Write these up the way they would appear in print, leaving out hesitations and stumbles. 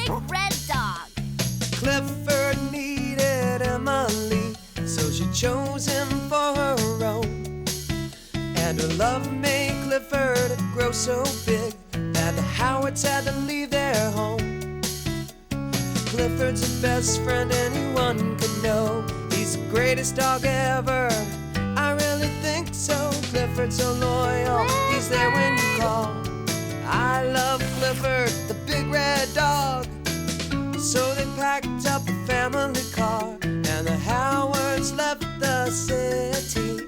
big red dog. Clifford needed Emily, so she chose him for her own. And her love made Clifford grow so big that the Howards had to leave their home. Clifford's the best friend anyone could know. He's the greatest dog ever, I really think so. Clifford's so loyal, he's there when you call. I love Clifford, the big red dog. So they packed up a family car, and the Howards left the city.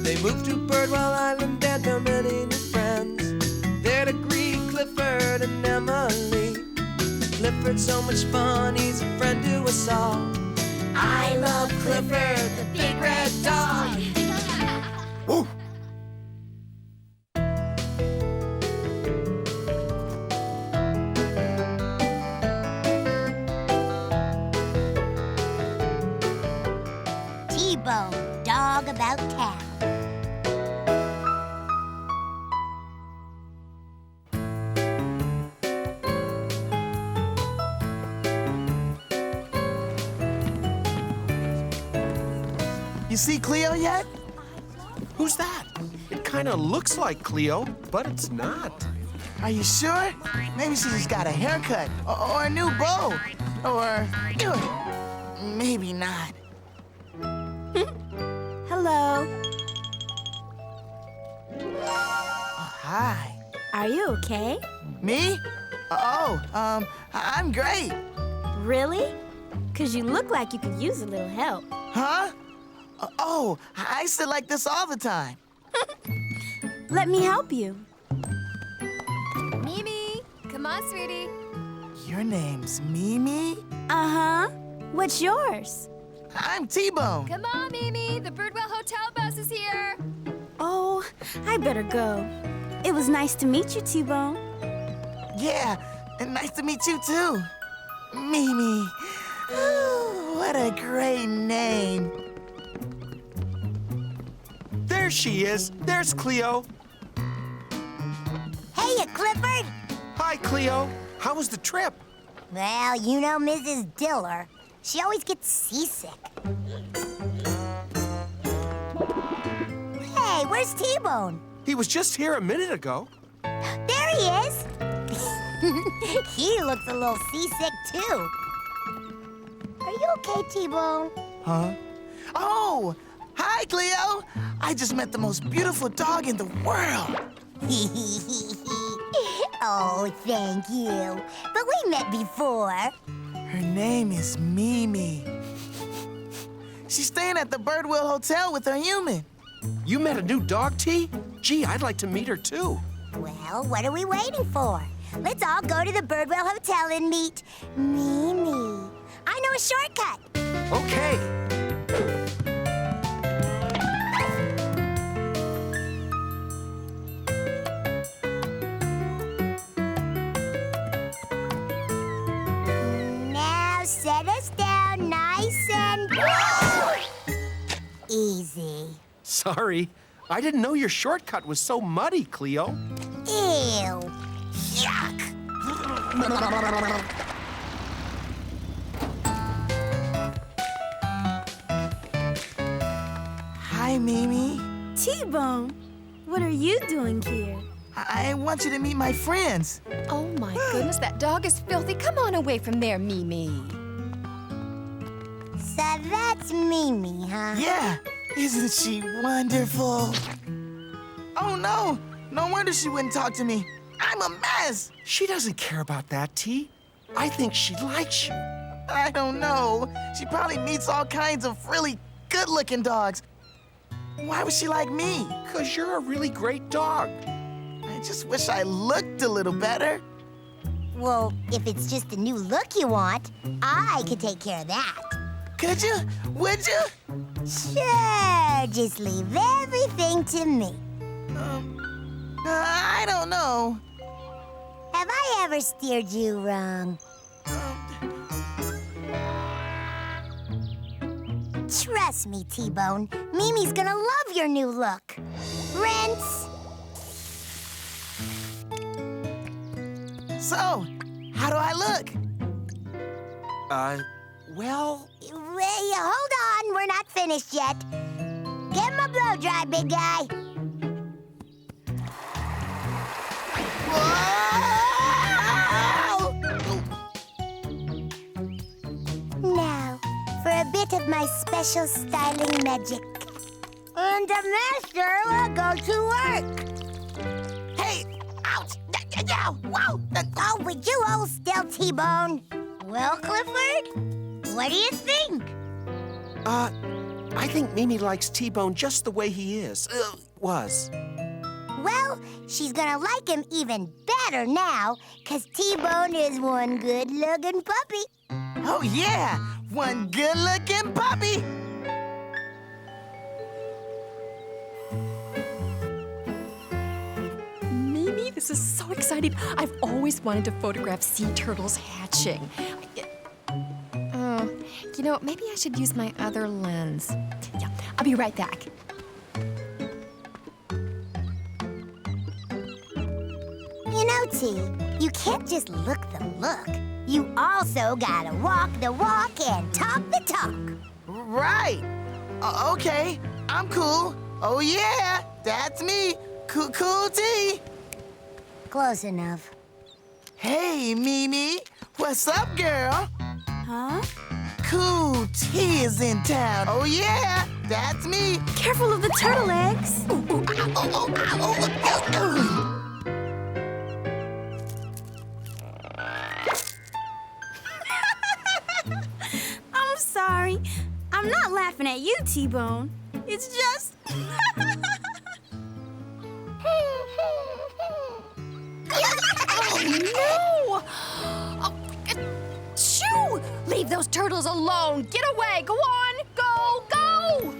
They moved to Birdwell Island and found many new friends there to greet Clifford and Emily. Clifford's so much fun, he's a friend to us all. I love Clifford, the big red dog. Woo! T-Bone, dog about town. You see Cleo yet? Who's that? It kind of looks like Cleo, but it's not. Are you sure? Maybe she just got a haircut or a new bow. Or maybe not. Hello. Oh, hi. Are you okay? Me? I'm great. Really? 'Cause you look like you could use a little help. Huh? I sit like this all the time. Let me help you. Mimi, come on, sweetie. Your name's Mimi? Uh-huh. What's yours? I'm T-Bone. Come on, Mimi. The Birdwell Hotel bus is here. Oh, I better go. It was nice to meet you, T-Bone. Yeah, and nice to meet you too. Mimi. Ooh, what a great name. There she is. There's Cleo. Hey, Clifford. Hi, Cleo. How was the trip? Well, you know Mrs. Diller. She always gets seasick. Hey, where's T-Bone? He was just here a minute ago. There he is. He looks a little seasick, too. Are you okay, T-Bone? Huh? Oh, hi, Cleo. I just met the most beautiful dog in the world. Oh, thank you. But we met before. Her name is Mimi. She's staying at the Birdwell Hotel with her human. You met a new dog, T? Gee, I'd like to meet her, too. Well, what are we waiting for? Let's all go to the Birdwell Hotel and meet Mimi. I know a shortcut. Okay. Now set us down nice and easy. Sorry. I didn't know your shortcut was so muddy, Cleo. Ew. Yuck! Hi, Mimi. T-Bone, what are you doing here? I want you to meet my friends. Oh, my goodness, that dog is filthy. Come on away from there, Mimi. So that's Mimi, huh? Yeah, isn't she wonderful? Oh, no. No wonder she wouldn't talk to me. I'm a mess. She doesn't care about that, T. I think she likes you. I don't know. She probably meets all kinds of really good-looking dogs. Why would she like me? 'Cause you're a really great dog. I just wish I looked a little better. Well, if it's just the new look you want, I could take care of that. Could you? Would you? Sure, just leave everything to me. I don't know. Have I ever steered you wrong? Trust me, T-Bone. Mimi's gonna love your new look. Rinse. So, how do I look? Well... Wait, hold on, we're not finished yet. Give him a blow dry, big guy. Whoa! Now, for a bit of my special styling magic. And the master will go to work. Hey! Ouch! Whoa! Oh, would you hold still, T-Bone? Well, Clifford, what do you think? I think Mimi likes T-Bone just the way he is. Was. Well, she's gonna like him even better now, 'cause T-Bone is one good-looking puppy. Oh, yeah! One good-looking puppy! Mimi, this is so exciting. I've always wanted to photograph sea turtles hatching. You know, maybe I should use my other lens. Yeah, I'll be right back. You know, T, you can't just look the look. You also gotta walk the walk and talk the talk. Right. Okay, I'm cool. Oh, yeah, that's me. Cool T. Close enough. Hey, Mimi. What's up, girl? Huh? Cool T is in town. Oh, yeah, that's me. Careful of the turtle eggs. I'm sorry. I'm not laughing at you, T-Bone. It's just... No! Oh, shoo! Leave those turtles alone. Get away. Go on. Go, go!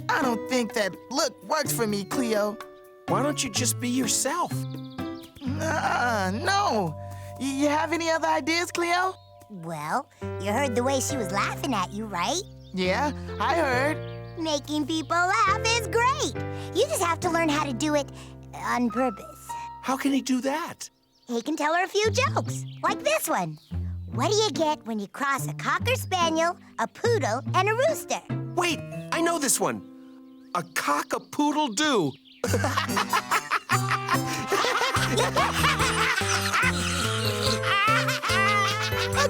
I don't think that look works for me, Cleo. Why don't you just be yourself? No. You have any other ideas, Cleo? Well, you heard the way she was laughing at you, right? Yeah, I heard. Making people laugh is great. You just have to learn how to do it on purpose. How can he do that? He can tell her a few jokes, like this one. What do you get when you cross a cocker spaniel, a poodle, and a rooster? Wait, I know this one. A cock-a-poodle-doo. A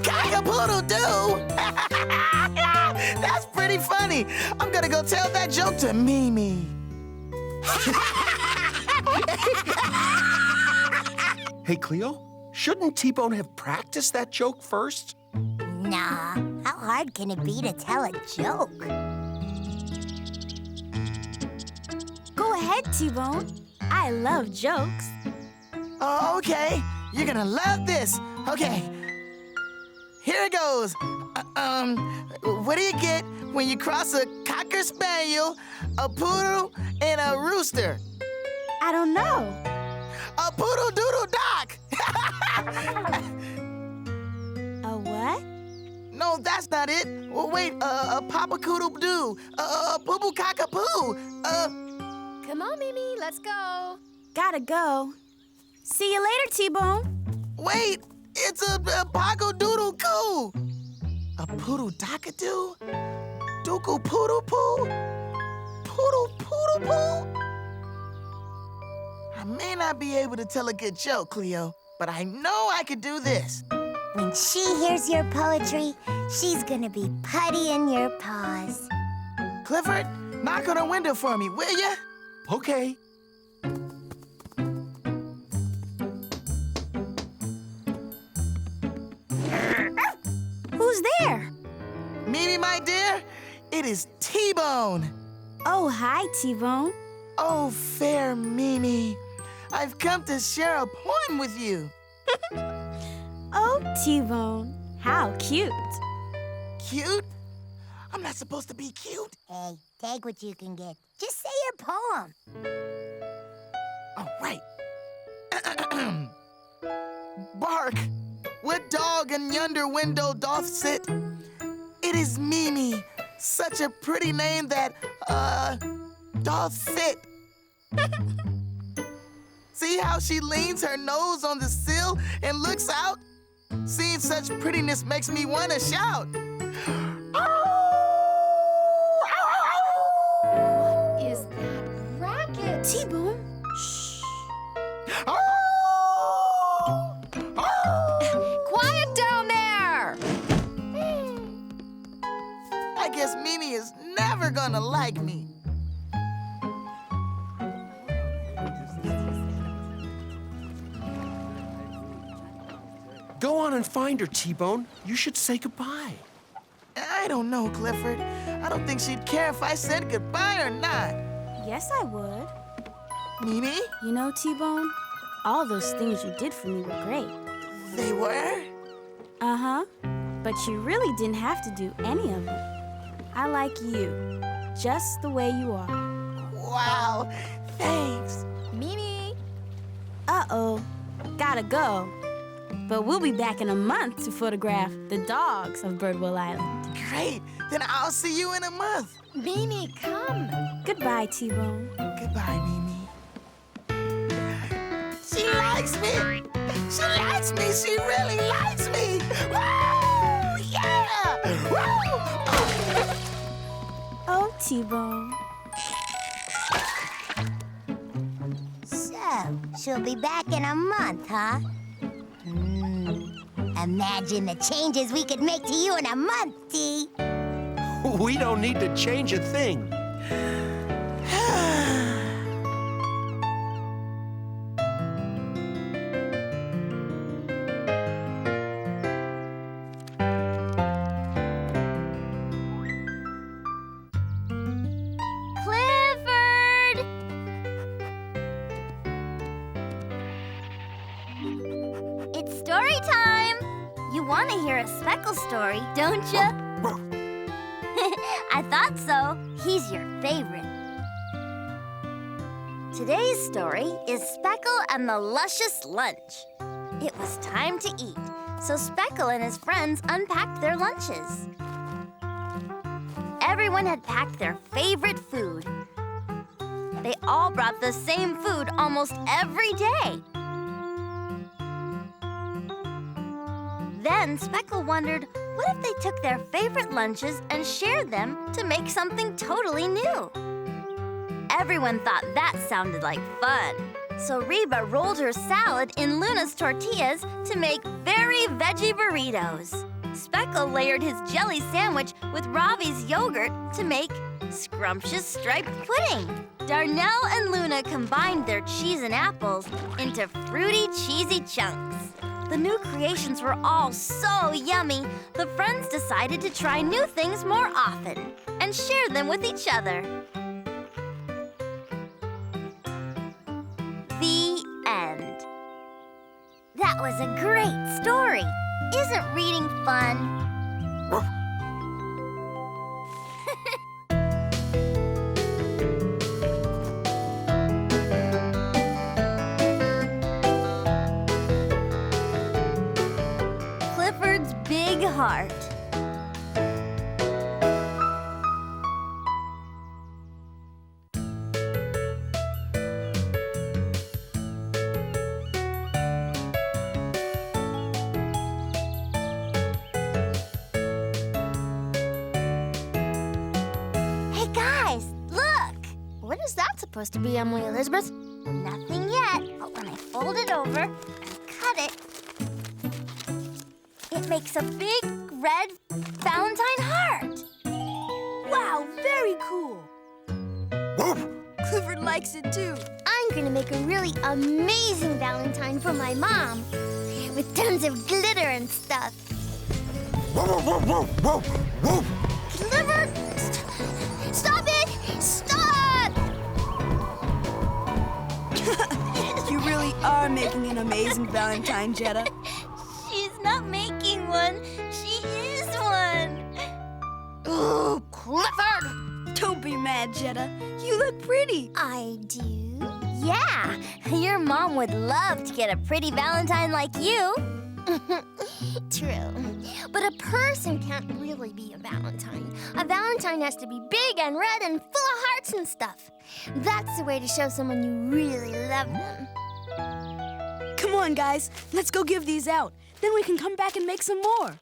cock-a-poodle-doo? That's pretty funny. I'm gonna go tell that joke to Mimi. Hey, Cleo, shouldn't T-Bone have practiced that joke first? Nah, how hard can it be to tell a joke? Go ahead, T-Bone. I love jokes. Oh, okay. You're gonna love this. Okay. Here it goes. What do you get when you cross a cocker spaniel, a poodle, and a rooster? I don't know. A poodle doodle dock. A what? No, that's not it. Well, wait, a papa coodle doo, a poo poo cockapoo. Come on, Mimi. Let's go. Gotta go. See you later, T-Bone. Wait, it's a pago doodle coo. A poodle dockadoo? Dookle poodle poo? Poodle poodle poo? I may not be able to tell a good joke, Cleo, but I know I could do this. When she hears your poetry, she's gonna be putty in your paws. Clifford, knock on the window for me, will ya? Okay. Who's there? Mimi, my dear, it is T-Bone. Oh, hi, T-Bone. Oh, fair Mimi, I've come to share a poem with you. Oh, T-Bone. How cute. Cute? I'm not supposed to be cute. Hey, take what you can get. Just say your poem. All right. Bark, what dog in yonder window doth sit? It is Mimi, such a pretty name that, doth fit. See, see how she leans her nose on the sill and looks out? Seeing such prettiness makes me want to shout. What is that racket? T-Bone. Quiet down there! I guess Mimi is never gonna like me. Go on and find her, T-Bone. You should say goodbye. I don't know, Clifford. I don't think she'd care if I said goodbye or not. Yes, I would. Mimi? You know, T-Bone, all those things you did for me were great. They were? Uh-huh. But you really didn't have to do any of it. I like you, just the way you are. Wow, thanks. Mimi! Uh-oh, gotta go. But we'll be back in a month to photograph the dogs of Birdwell Island. Great, then I'll see you in a month. Mimi, come! Goodbye, T-Bone. Goodbye, Mimi. She likes me. She likes me. She really likes me. Woo! Yeah! Woo! Oh, T-Bone. So, she'll be back in a month, huh? Imagine the changes we could make to you in a month, T. We don't need to change a thing. Clifford! It's story time! You want to hear a Speckle story, don't you? I thought so. He's your favorite. Today's story is Speckle and the Luscious Lunch. It was time to eat, so Speckle and his friends unpacked their lunches. Everyone had packed their favorite food. They all brought the same food almost every day. Then Speckle wondered, what if they took their favorite lunches and shared them to make something totally new? Everyone thought that sounded like fun. So Reba rolled her salad in Luna's tortillas to make very veggie burritos. Speckle layered his jelly sandwich with Ravi's yogurt to make scrumptious striped pudding. Darnell and Luna combined their cheese and apples into fruity, cheesy chunks. The new creations were all so yummy, the friends decided to try new things more often and share them with each other. The end. That was a great story. Isn't reading fun? Clifford's Big Heart. Hey guys, look! What is that supposed to be, Emily Elizabeth? Nothing yet, but when I fold it over and cut it, it makes a big red Valentine heart. Wow, very cool. Clifford likes it too. I'm gonna make a really amazing Valentine for my mom. With tons of glitter and stuff. Clifford! Stop it! Stop! You really are making an amazing Valentine, Jetta. She's not making one, she is one. Oh, Clifford! Don't be mad, Jetta. You look pretty. I do. Yeah, your mom would love to get a pretty Valentine like you. True. But a person can't really be a Valentine. A Valentine has to be big and red and full of hearts and stuff. That's the way to show someone you really love them. Come on, guys. Let's go give these out. Then we can come back and make some more.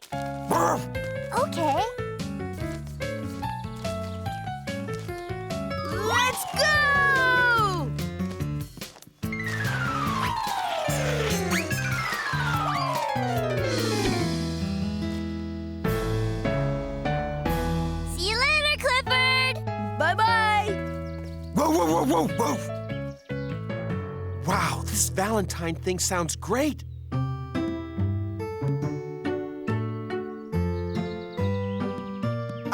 Okay. Let's go! See you later, Clifford. Bye-bye. Whoa, whoa, whoa, whoa, whoa! Wow, this Valentine thing sounds great.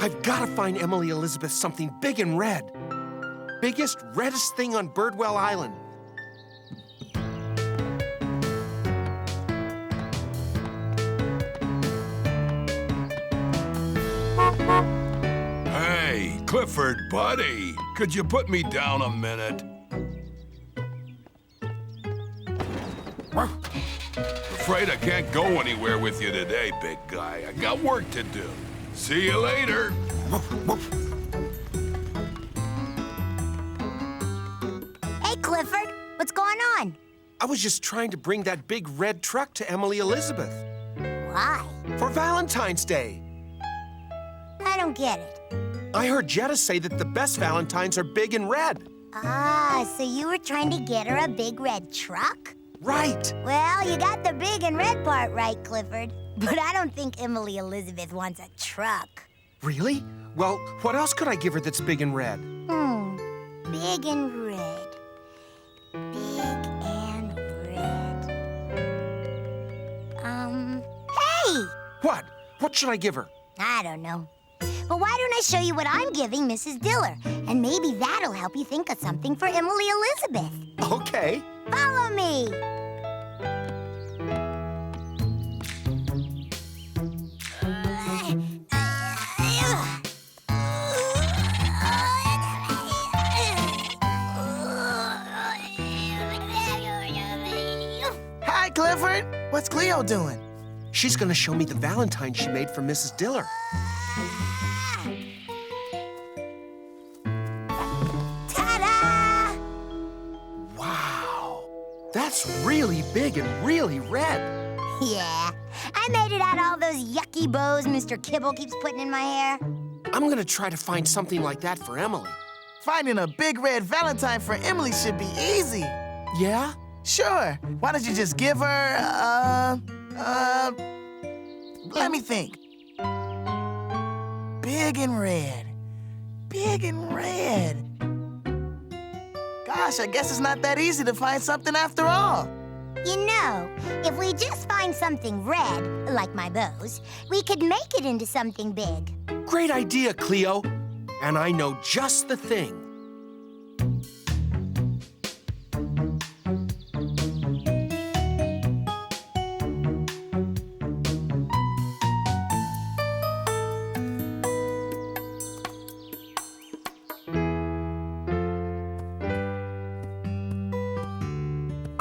I've got to find Emily Elizabeth something big and red. Biggest, reddest thing on Birdwell Island. Hey, Clifford, buddy, could you put me down a minute? Afraid I can't go anywhere with you today, big guy. I got work to do. See you later. Hey, Clifford, what's going on? I was just trying to bring that big red truck to Emily Elizabeth Why? for Valentine's Day. I don't get it. I heard Jetta say that the best Valentines are big and red. Ah, so you were trying to get her a big red truck? Right. Well, you got the big and red part right, Clifford. But I don't think Emily Elizabeth wants a truck. Really? Well, what else could I give her that's big and red? Big and red. Big and red. Hey! What? What should I give her? I don't know. But why don't I show you what I'm giving Mrs. Diller? And maybe that'll help you think of something for Emily Elizabeth. Okay. Follow me. Hi, Clifford. What's Cleo doing? She's gonna show me the Valentine she made for Mrs. Diller. Ta-da! Wow. That's really big and really red. Yeah, I made it out of all those yucky bows Mr. Kibble keeps putting in my hair. I'm gonna try to find something like that for Emily. Finding a big red Valentine for Emily should be easy. Yeah? Sure. Why don't you just give her, let me think. Big and red. Big and red. Gosh, I guess it's not that easy to find something after all. You know, if we just find something red, like my bows, we could make it into something big. Great idea, Cleo. And I know just the thing.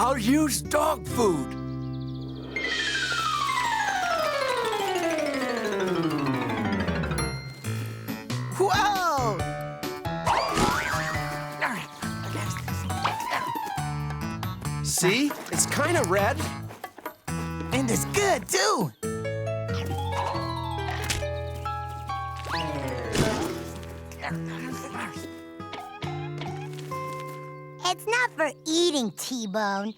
I'll use dog food. Whoa! See? It's kind of red. And it's good, too. It's not for eating, T-Bone.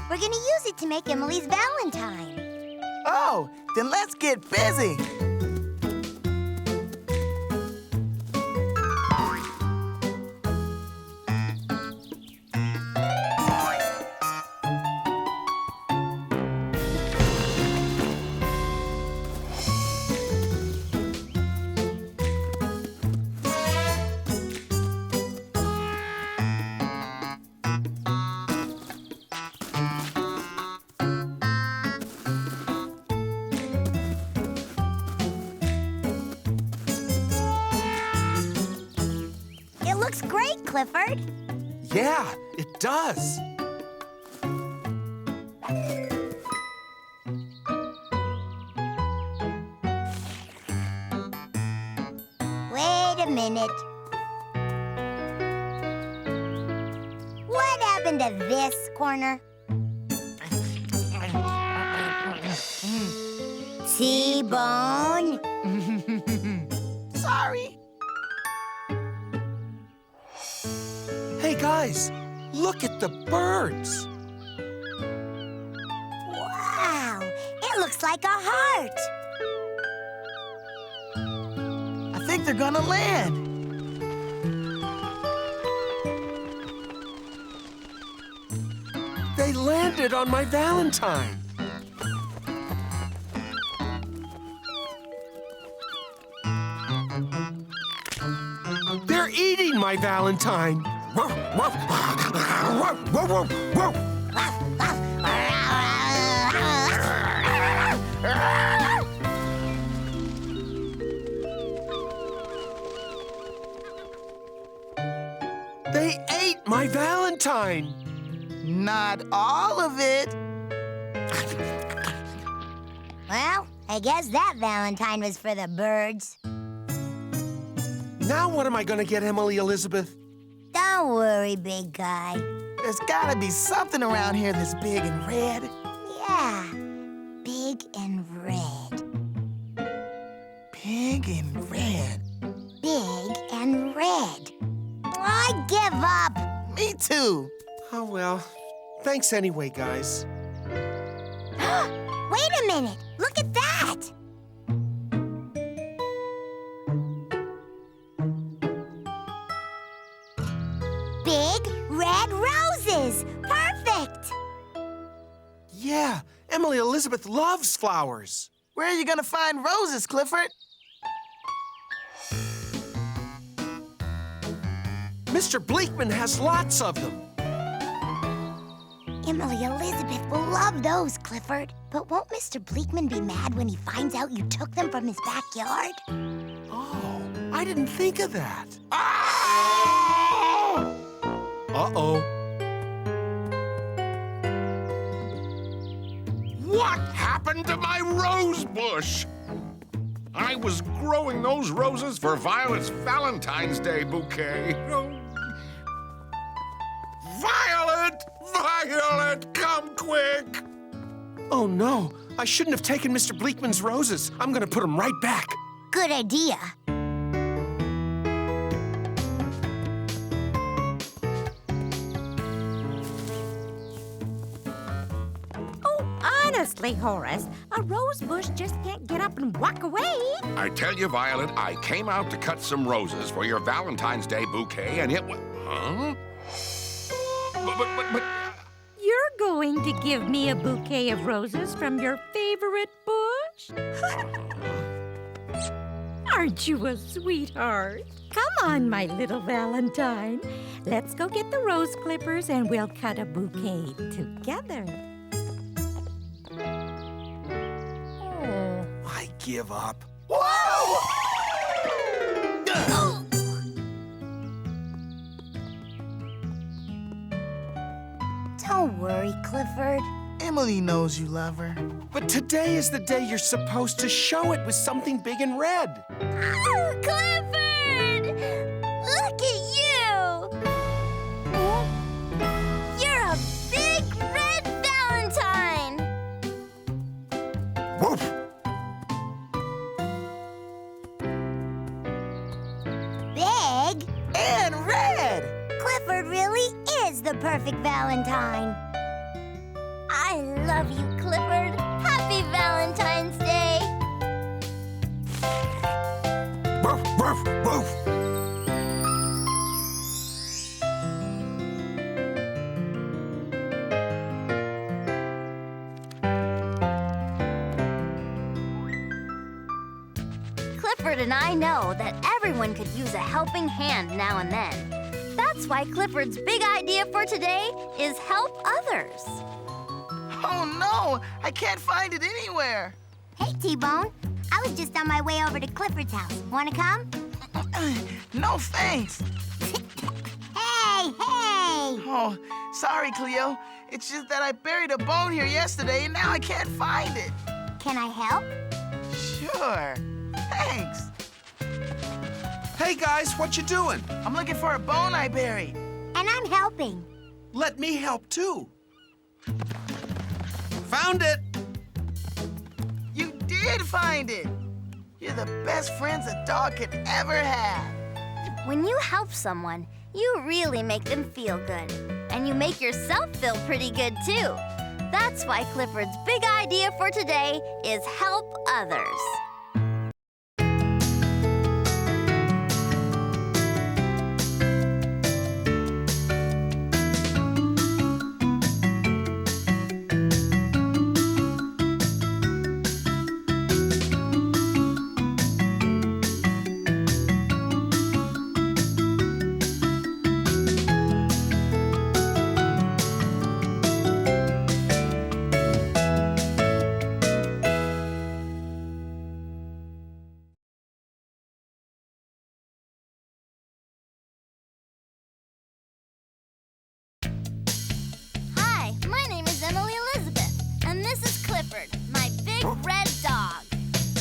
We're gonna use it to make Emily's Valentine. Oh, then let's get busy. It looks great, Clifford. Yeah, it does. Wait a minute. into this corner? T-Bone? Sorry. Hey, guys, look at the birds. Wow, it looks like a heart. I think they're gonna land. They landed on my Valentine. They're eating my Valentine. They ate my Valentine. Not all of it. Well, I guess that Valentine was for the birds. Now what am I gonna get Emily Elizabeth? Don't worry, big guy. There's gotta be something around here that's big and red. Yeah, big and red. Big and red. Big and red. I give up. Me too. Oh, well, thanks anyway, guys. Wait a minute. Look at that. Big red roses. Perfect. Yeah, Emily Elizabeth loves flowers. Where are you gonna find roses, Clifford? Mr. Bleakman has lots of them. Emily Elizabeth will love those, Clifford. But won't Mr. Bleakman be mad when he finds out you took them from his backyard? Oh, I didn't think of that. Oh! Uh-oh. What happened to my rose bush? I was growing those roses for Violet's Valentine's Day bouquet. Oh. Violet! Violet, come quick! Oh, no. I shouldn't have taken Mr. Bleakman's roses. I'm gonna put them right back. Good idea. Honestly, Horace, a rose bush just can't get up and walk away. I tell you, Violet, I came out to cut some roses for your Valentine's Day bouquet, and it was... Huh? But... You're going to give me a bouquet of roses from your favorite bush? Aren't you a sweetheart? Come on, my little Valentine. Let's go get the rose clippers and we'll cut a bouquet together. I give up. Whoa! Don't worry, Clifford. Emily knows you love her. But today is the day you're supposed to show it with something big and red. Oh, Clifford! Look at you! You're a big red Valentine! Woof! Big And red! Clifford really is the perfect Valentine. I love you, Clifford. Happy Valentine's Day! Woof, woof, woof. Clifford and I know that everyone could use a helping hand now and then. That's why Clifford's big idea for today is help others. Oh no, I can't find it anywhere. Hey, T-Bone. I was just on my way over to Clifford's house. Wanna come? No thanks. Hey! Oh, sorry, Cleo. It's just that I buried a bone here yesterday and now I can't find it. Can I help? Sure. Thanks. Hey, guys, what you doing? I'm looking for a bone I buried. And I'm helping. Let me help too. Found it! You did find it! You're the best friends a dog could ever have. When you help someone, you really make them feel good. And you make yourself feel pretty good, too. That's why Clifford's big idea for today is help others.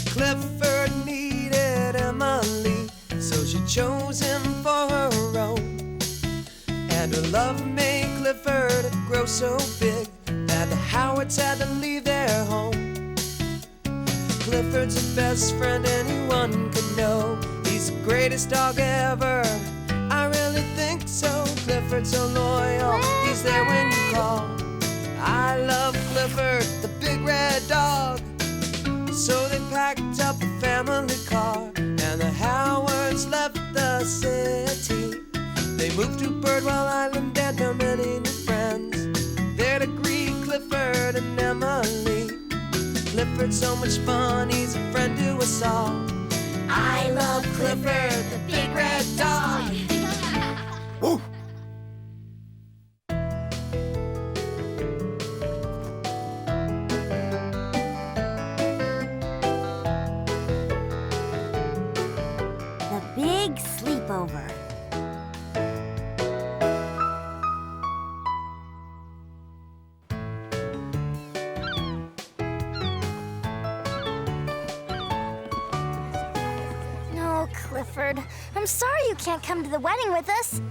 Clifford needed Emily, so she chose him for her own. And her love made Clifford grow so big that the Howards had to leave their home. Clifford's the best friend anyone could know. He's the greatest dog ever, I really think so. Clifford's so loyal, he's there when you call. I love Clifford, the big red dog. So they packed up a family car, and the Howards left the city. They moved to Birdwell Island and found many new friends there to greet Clifford and Emily. Clifford's so much fun, he's a friend to us all. I love Clifford, the big red dog. Woo! Big sleepover. No, Clifford. I'm sorry you can't come to the wedding with us.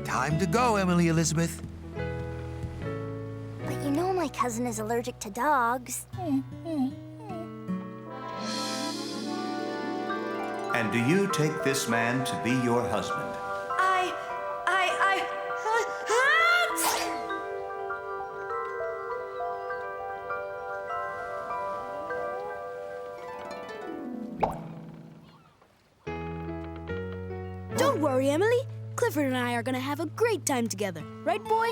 Time to go, Emily Elizabeth. But you know my cousin is allergic to dogs. And do you take this man to be your husband? Don't worry, Emily. Clifford and I are gonna have a great time together. Right, boy?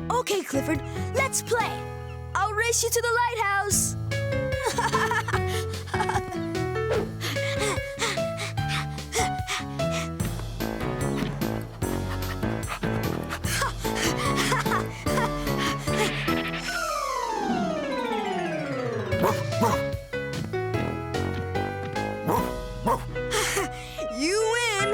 Okay, Clifford, let's play. I'll race you to the lighthouse. You win.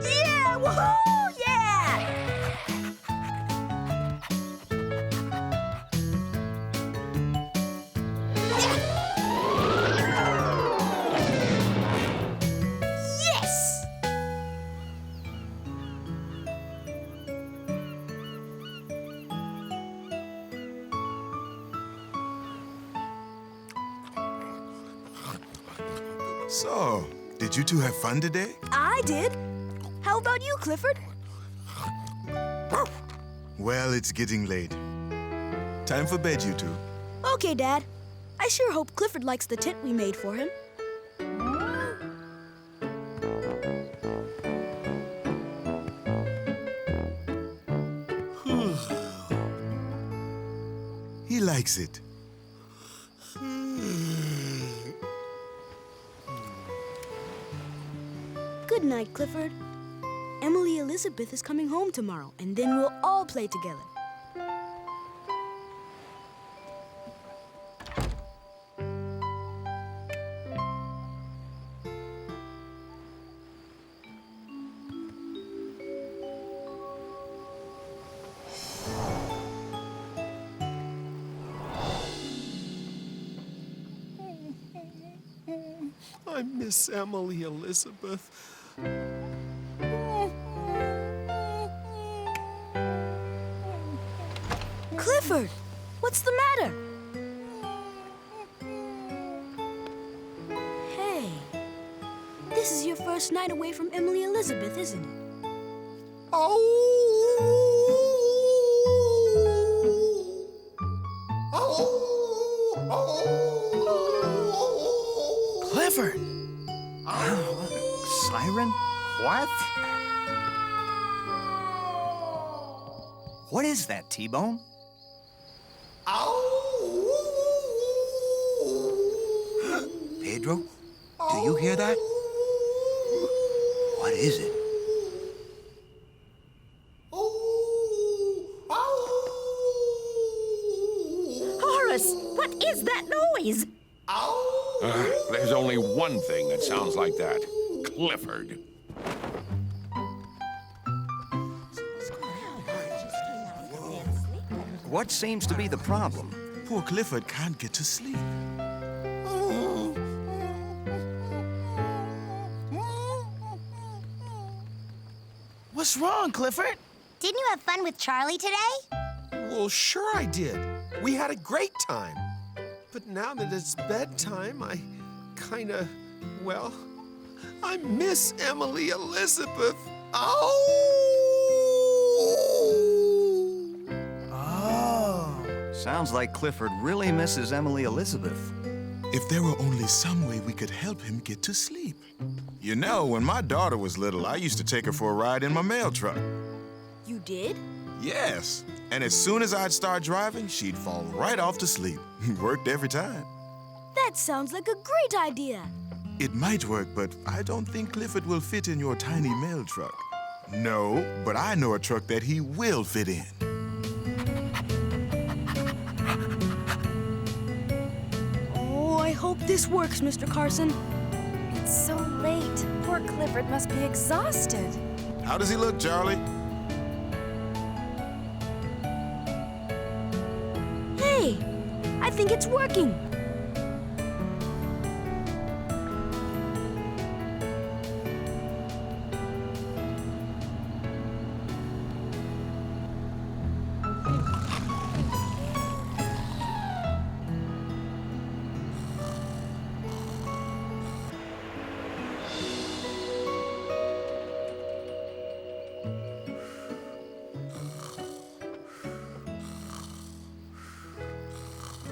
Yeah! Woohoo! Yeah! Yes! So, did you two have fun today? I did. How about you, Clifford? Well, it's getting late. Time for bed, you two. Okay, Dad. I sure hope Clifford likes the tent we made for him. He likes it. Good night, Clifford. Emily Elizabeth is coming home tomorrow, and then we'll all play together. I miss Emily Elizabeth. Clifford, what's the matter? Hey, this is your first night away from Emily Elizabeth, isn't it? Clifford! Siren? What? What is that, T-Bone? Pedro, do you hear that? What is it? Horace, what is that noise? There's only one thing that sounds like that. Clifford. What seems to be the problem? Poor Clifford can't get to sleep. What's wrong, Clifford? Didn't you have fun with Charley today? Well, sure I did. We had a great time. But now that it's bedtime, I kinda, well, I miss Emily Elizabeth. Sounds like Clifford really misses Emily Elizabeth. If there were only some way we could help him get to sleep. You know, when my daughter was little, I used to take her for a ride in my mail truck. You did? Yes. And as soon as I'd start driving, she'd fall right off to sleep. Worked every time. That sounds like a great idea. It might work, but I don't think Clifford will fit in your tiny mail truck. No, but I know a truck that he will fit in. Oh, I hope this works, Mr. Carson. It's so late. Poor Clifford must be exhausted. How does he look, Charley? Hey, I think it's working.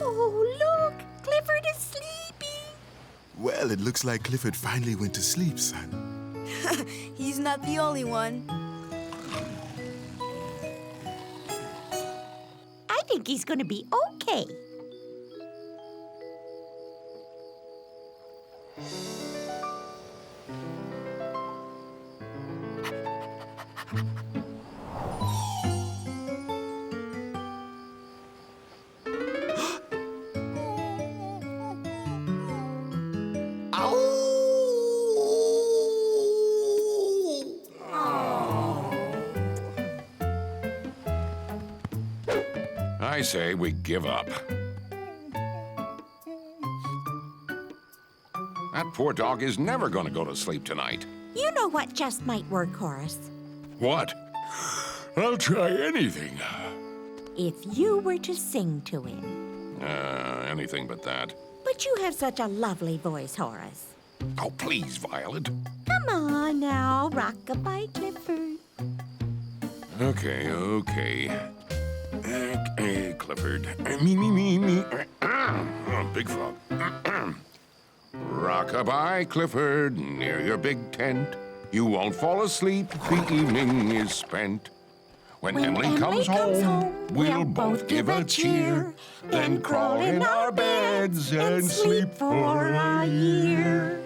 Oh, look! Clifford is sleeping. Well, it looks like Clifford finally went to sleep, son. He's not the only one. I think he's gonna be okay. I say we give up. That poor dog is never going to go to sleep tonight. You know what just might work, Horace? What? I'll try anything. If you were to sing to him. Anything but that. But you have such a lovely voice, Horace. Oh, please, Violet. Come on now, rock-a-bye, Clifford. Okay. Hey, Clifford. Me. Oh, big frog. Rock-a-bye, Clifford, near your big tent. You won't fall asleep, the evening is spent. When Emily comes home, we'll both give a cheer, then crawl in our beds and sleep for a year.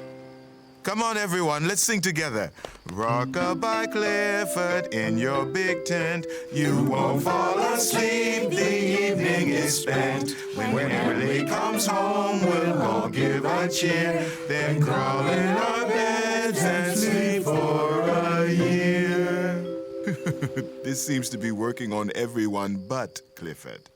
Come on, everyone, let's sing together. Rock-a-bye, Clifford, in your big tent. You won't fall asleep, the evening is spent. When Emily comes home, we'll all give a cheer, then crawl in our beds and sleep for a year. This seems to be working on everyone but Clifford.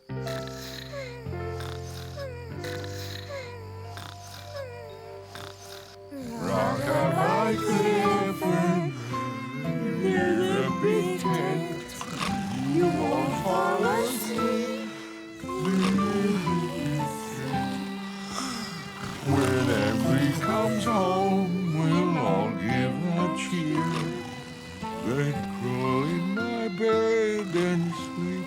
Emily comes home, we'll all give a cheer. Then crawl in my bed and sleep.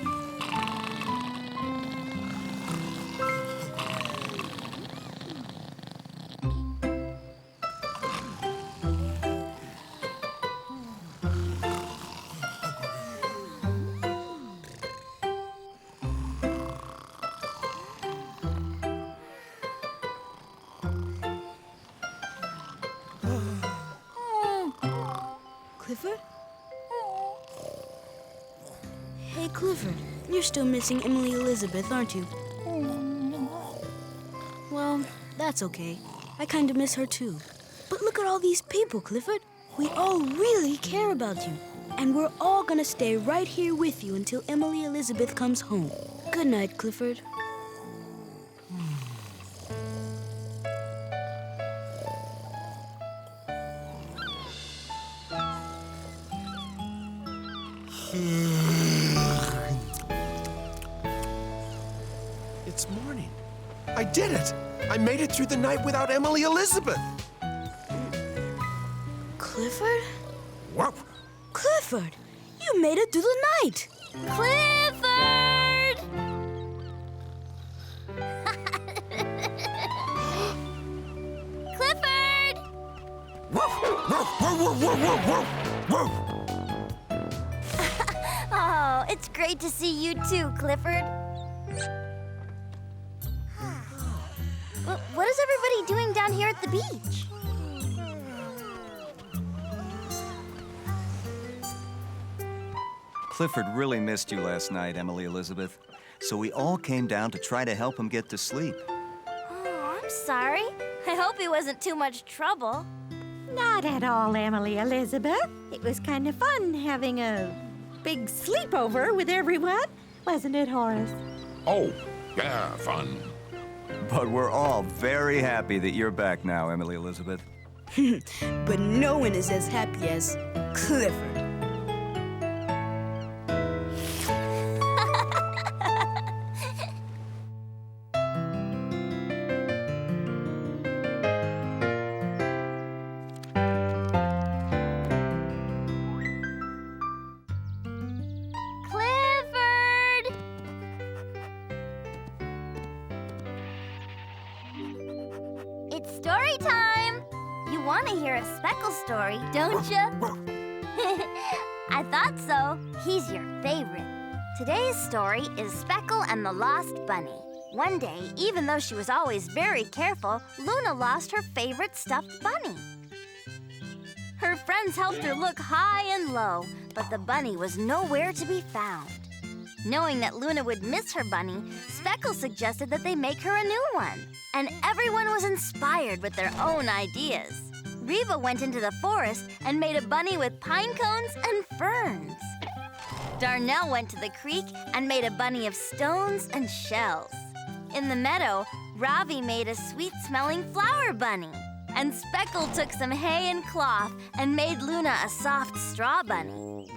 Clifford? Hey, Clifford, you're still missing Emily Elizabeth, aren't you? Well, that's okay. I kind of miss her too. But look at all these people, Clifford. We all really care about you. And we're all gonna stay right here with you until Emily Elizabeth comes home. Good night, Clifford. It's morning. I did it! I made it through the night without Emily Elizabeth. Clifford? Whoa! Clifford! You made it through the night! Clifford! Clifford! Oh, it's great to see you too, Clifford. What is everybody doing down here at the beach? Clifford really missed you last night, Emily Elizabeth. So we all came down to try to help him get to sleep. Oh, I'm sorry. I hope he wasn't too much trouble. Not at all, Emily Elizabeth. It was kind of fun having a big sleepover with everyone. Wasn't it, Horace? Oh, yeah, fun. But we're all very happy that you're back now, Emily Elizabeth. But no one is as happy as Clifford. It's story time! You want to hear a Speckle story, don't you? I thought so. He's your favorite. Today's story is Speckle and the Lost Bunny. One day, even though she was always very careful, Luna lost her favorite stuffed bunny. Her friends helped her look high and low, but the bunny was nowhere to be found. Knowing that Luna would miss her bunny, Speckle suggested that they make her a new one. And everyone was inspired with their own ideas. Reba went into the forest and made a bunny with pine cones and ferns. Darnell went to the creek and made a bunny of stones and shells. In the meadow, Ravi made a sweet-smelling flower bunny. And Speckle took some hay and cloth and made Luna a soft straw bunny.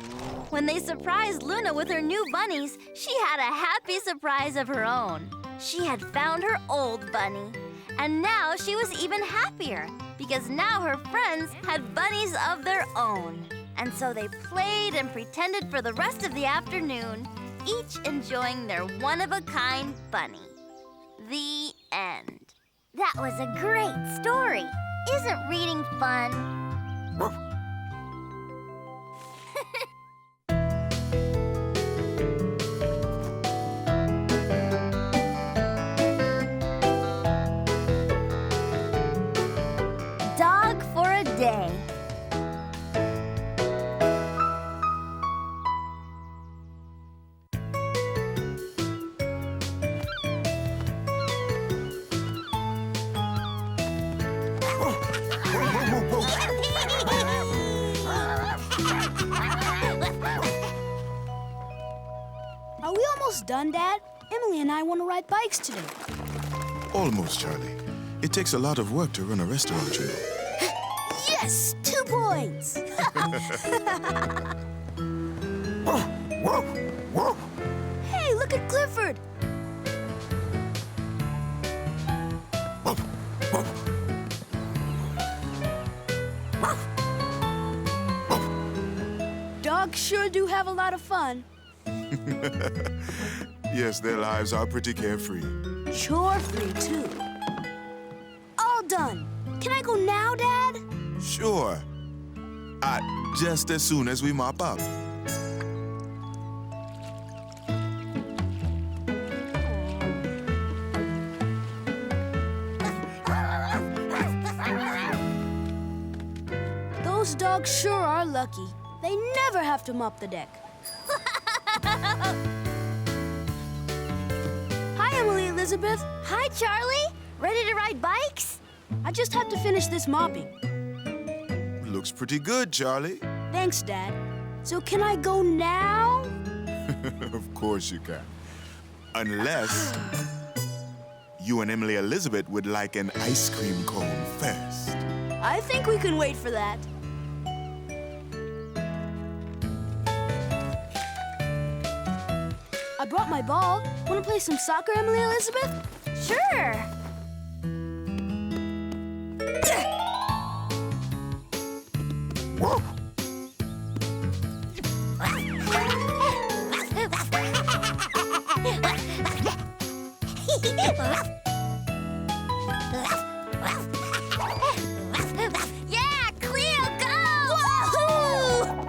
When they surprised Luna with her new bunnies, she had a happy surprise of her own. She had found her old bunny. And now she was even happier because now her friends had bunnies of their own. And so they played and pretended for the rest of the afternoon, each enjoying their one-of-a-kind bunny. The end. That was a great story. Isn't reading fun? Dog for a day. Are we almost done, Dad? Emily and I want to ride bikes today. Almost, Charley. It takes a lot of work to run a restaurant, you know. Yes! 2 points! Hey, look at Clifford! dogs sure do have a lot of fun. Yes, their lives are pretty carefree. Chore-free, too. All done. Can I go now, Dad? Sure. Just as soon as we mop up. Those dogs sure are lucky. They never have to mop the deck. Hi, Emily Elizabeth. Hi, Charley. Ready to ride bikes? I just had to finish this mopping. Looks pretty good, Charley. Thanks, Dad. So can I go now? Of course you can. Unless you and Emily Elizabeth would like an ice cream cone first. I think we can wait for that. I brought my ball. Want to play some soccer, Emily Elizabeth? Sure. Yeah, Cleo, go! Woohoo!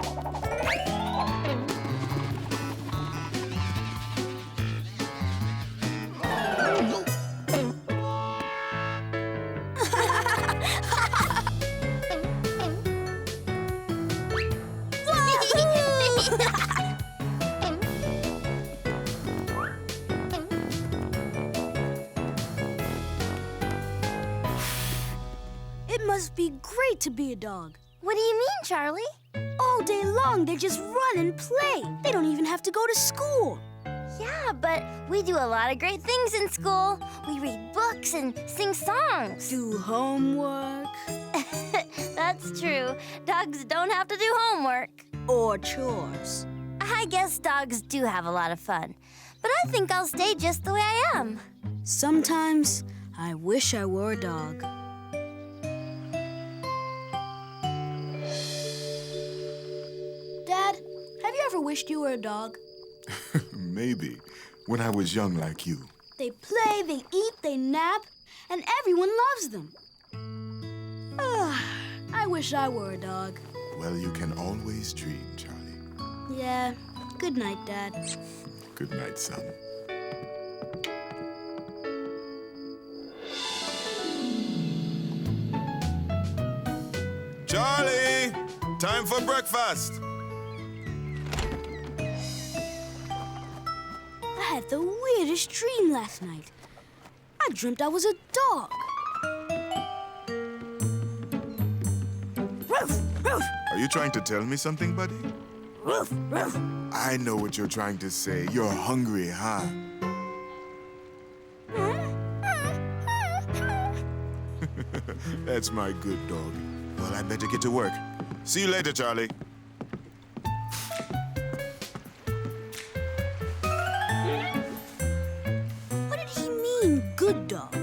It must be great to be a dog. What do you mean, Charley? All day long, they just run and play. They don't even have to go to school. Yeah, but we do a lot of great things in school. We read books and sing songs. Do homework. That's true. Dogs don't have to do homework. Or chores. I guess dogs do have a lot of fun. But I think I'll stay just the way I am. Sometimes, I wish I were a dog. Dad, have you ever wished you were a dog? Maybe, when I was young like you. They play, they eat, they nap, and everyone loves them. I wish I were a dog. Well, you can always dream, Charley. Yeah. Good night, Dad. Good night, son. Charley! Time for breakfast! I had the weirdest dream last night. I dreamt I was a dog. Roof, roof. Are you trying to tell me something, buddy? Roof, roof. I know what you're trying to say. You're hungry, huh? That's my good dog. Well, I better get to work. See you later, Charley. What did he mean, good dog?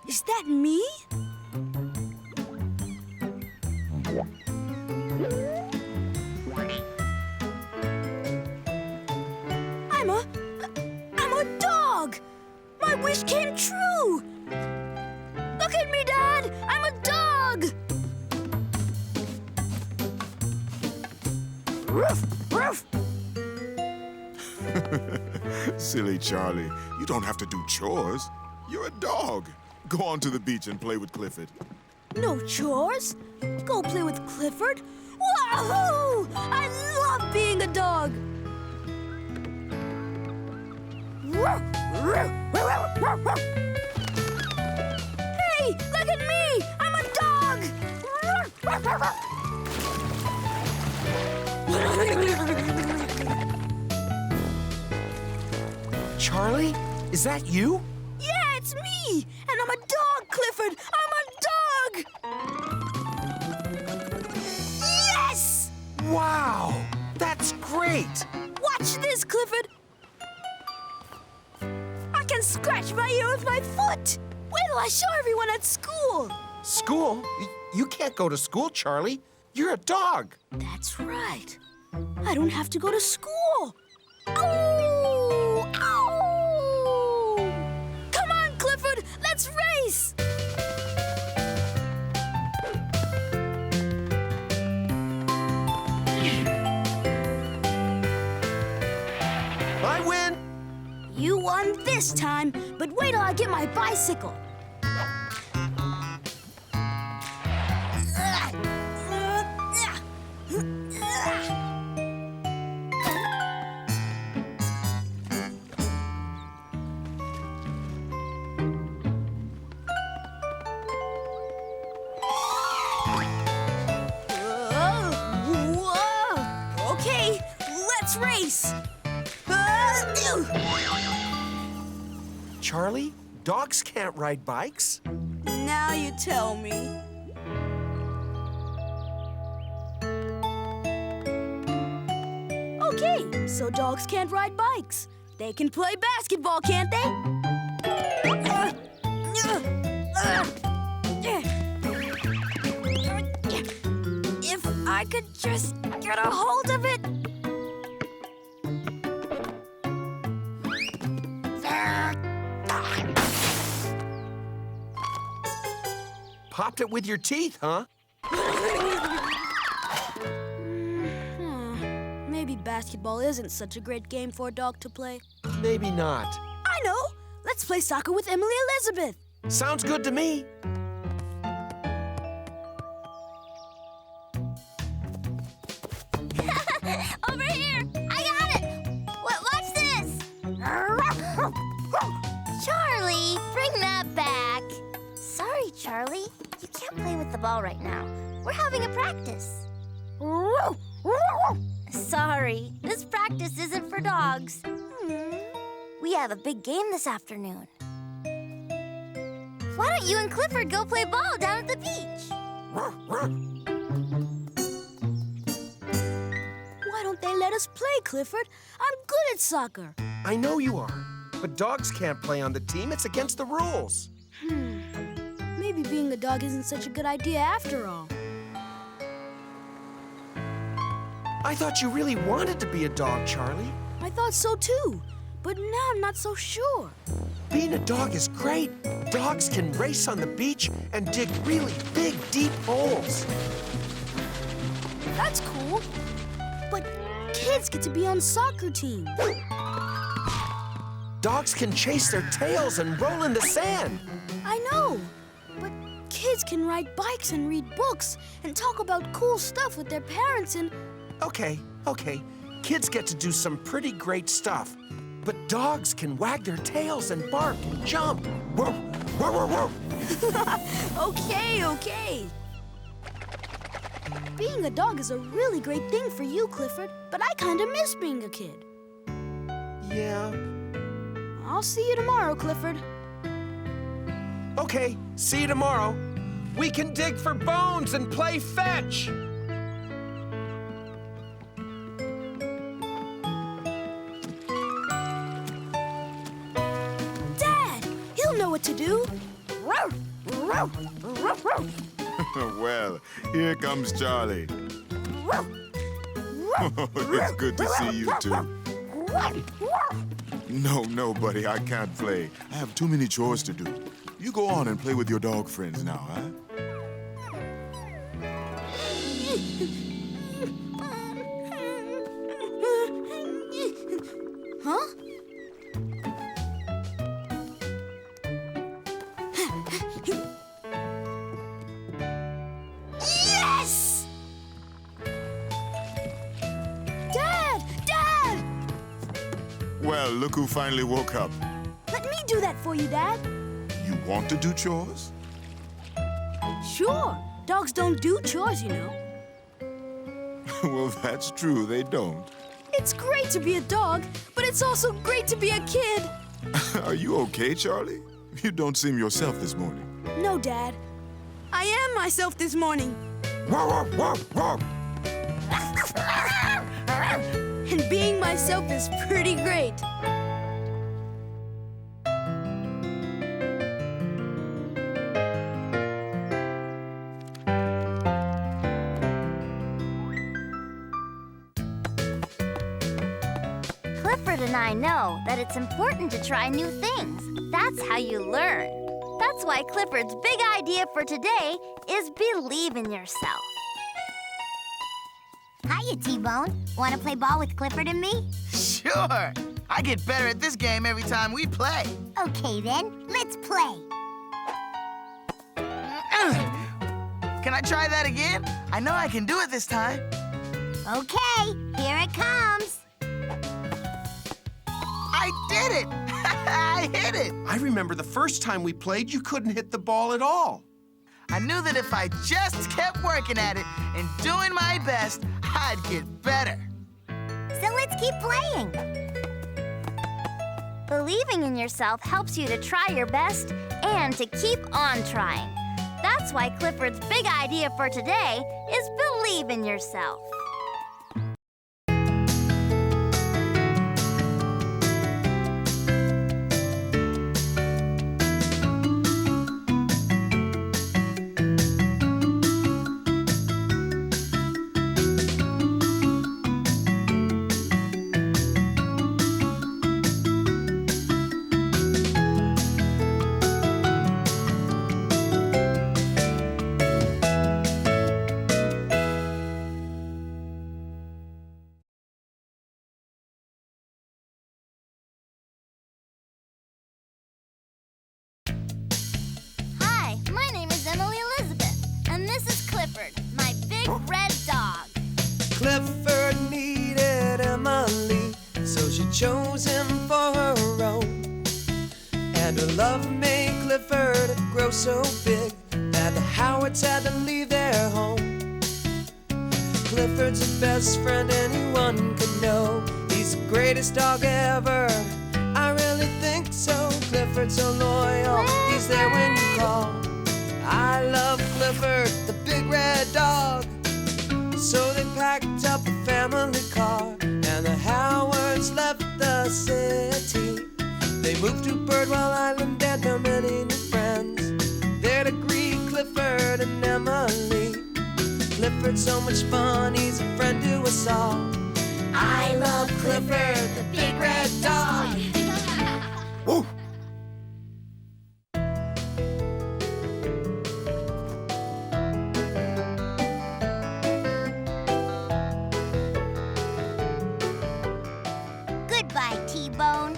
Is that me? I'm a dog! My wish came true! Look at me, Dad! I'm a dog! Roof, roof! Silly Charley, you don't have to do chores. You're a dog. Go on to the beach and play with Clifford. No chores? Go play with Clifford? Wahoo! I love being a dog! Hey, look at me! I'm a dog! Charley, is that you? Yeah, it's me! And I'm a dog, Clifford! I'm a dog! Yes! Wow, that's great! Watch this, Clifford! I can scratch my ear with my foot! Wait till I show everyone at school! School? You can't go to school, Charley. You're a dog. That's right. I don't have to go to school. Ow! Ow! Come on, Clifford, let's race! I win. You won this time, but wait till I get my bicycle. Whoa! Okay, let's race. Charley, dogs can't ride bikes. Now you tell me. Okay, so dogs can't ride bikes. They can play basketball, can't they? If I could just get a hold of it. Popped it with your teeth, huh? Maybe basketball isn't such a great game for a dog to play. Maybe not. I know! Let's play soccer with Emily Elizabeth. Sounds good to me. Over here! I got it! Watch this! Charley, bring that back. Sorry, Charley. You can't play with the ball right now. We're having a practice. Sorry, this practice isn't for dogs. We have a big game this afternoon. Why don't you and Clifford go play ball down at the beach? Why don't they let us play, Clifford? I'm good at soccer. I know you are, but dogs can't play on the team. It's against the rules. Maybe being a dog isn't such a good idea after all. I thought you really wanted to be a dog, Charley. I thought so too, but now I'm not so sure. Being a dog is great. Dogs can race on the beach and dig really big, deep holes. That's cool. But kids get to be on soccer teams. Dogs can chase their tails and roll in the sand. I know, but kids can ride bikes and read books and talk about cool stuff with their parents and... Okay. Kids get to do some pretty great stuff. But dogs can wag their tails and bark and jump. Whoa, whoa, whoa, whoa. Okay. Being a dog is a really great thing for you, Clifford, but I kind of miss being a kid. Yeah. I'll see you tomorrow, Clifford. Okay, see you tomorrow. We can dig for bones and play fetch. Dad, he'll know what to do. Well, here comes Charley. It's good to see you too. No, buddy, I can't play. I have too many chores to do. You go on and play with your dog friends now, huh? Huh? Yes! Dad! Well, look who finally woke up. Let me do that for you, Dad. You want to do chores? Sure. Dogs don't do chores, you know. Well, that's true, they don't. It's great to be a dog, but it's also great to be a kid. Are you okay, Charley? You don't seem yourself this morning. No, Dad. I am myself this morning. And being myself is pretty great. and I know that it's important to try new things. That's how you learn. That's why Clifford's big idea for today is believe in yourself. Hiya, T-Bone. Want to play ball with Clifford and me? Sure. I get better at this game every time we play. Okay, then. Let's play. Can I try that again? I know I can do it this time. Okay, here it comes. I did it! I hit it! I remember the first time we played, you couldn't hit the ball at all. I knew that if I just kept working at it and doing my best, I'd get better. So let's keep playing. Believing in yourself helps you to try your best and to keep on trying. That's why Clifford's big idea for today is believe in yourself. My big red dog. Clifford needed Emily, so she chose him for her own. And her love made Clifford grow so big that the Howards had to leave their home. Clifford's the best friend anyone could know. He's the greatest dog ever, I really think so. Clifford's so loyal, he's there when you call. I love Clifford, the big red dog. So they packed up a family car, and the Howards left the city. They moved to Birdwell Island and found many new friends there to greet Clifford and Emily. Clifford's so much fun, he's a friend to us all. I love Clifford, the big red dog. Woo! Goodbye, T-Bone.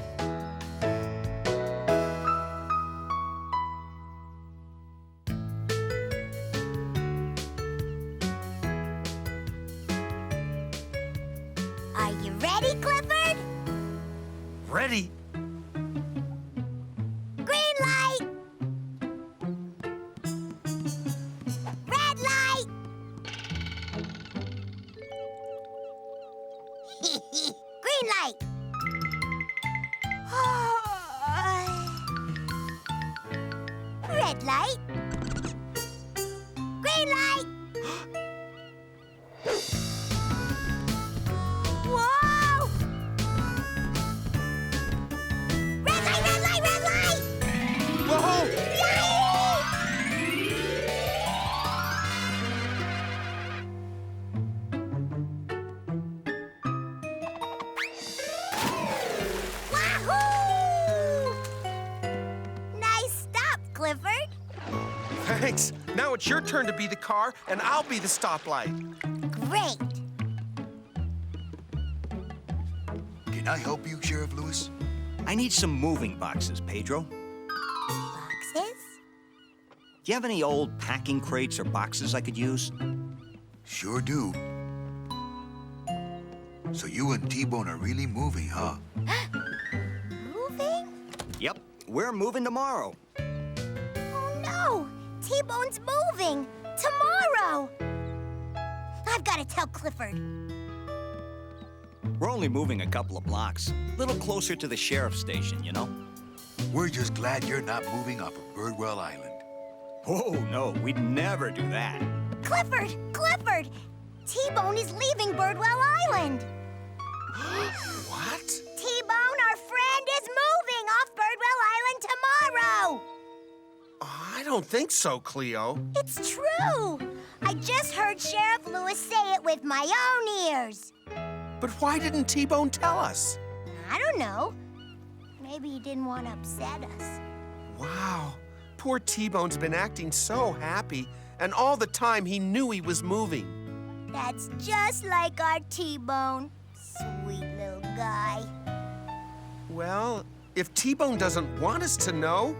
Are you ready, Clifford? Ready? Green light! Red light! Green light! Red light! Green light! Whoa! Red light, red light, red light! Whoa! Wahoo! Nice stop, Clifford. Thanks. Now it's your turn to be the car, and I'll be the stoplight. Great. Can I help you, Sheriff Lewis? I need some moving boxes, Pedro. Boxes? Do you have any old packing crates or boxes I could use? Sure do. So you and T-Bone are really moving, huh? Moving? Yep, we're moving tomorrow. Oh, no! T-Bone's moving! Tomorrow! I've got to tell Clifford. We're only moving a couple of blocks. A little closer to the sheriff's station, you know? We're just glad you're not moving off of Birdwell Island. Oh, no, we'd never do that. Clifford! Clifford! T-Bone is leaving Birdwell Island! What? T-Bone, our friend, is moving off Birdwell Island tomorrow! I don't think so, Cleo. It's true! I just heard Sheriff Lewis say it with my own ears. But why didn't T-Bone tell us? I don't know. Maybe he didn't want to upset us. Wow, poor T-Bone's been acting so happy, and all the time he knew he was moving. That's just like our T-Bone. Sweet little guy. Well, if T-Bone doesn't want us to know,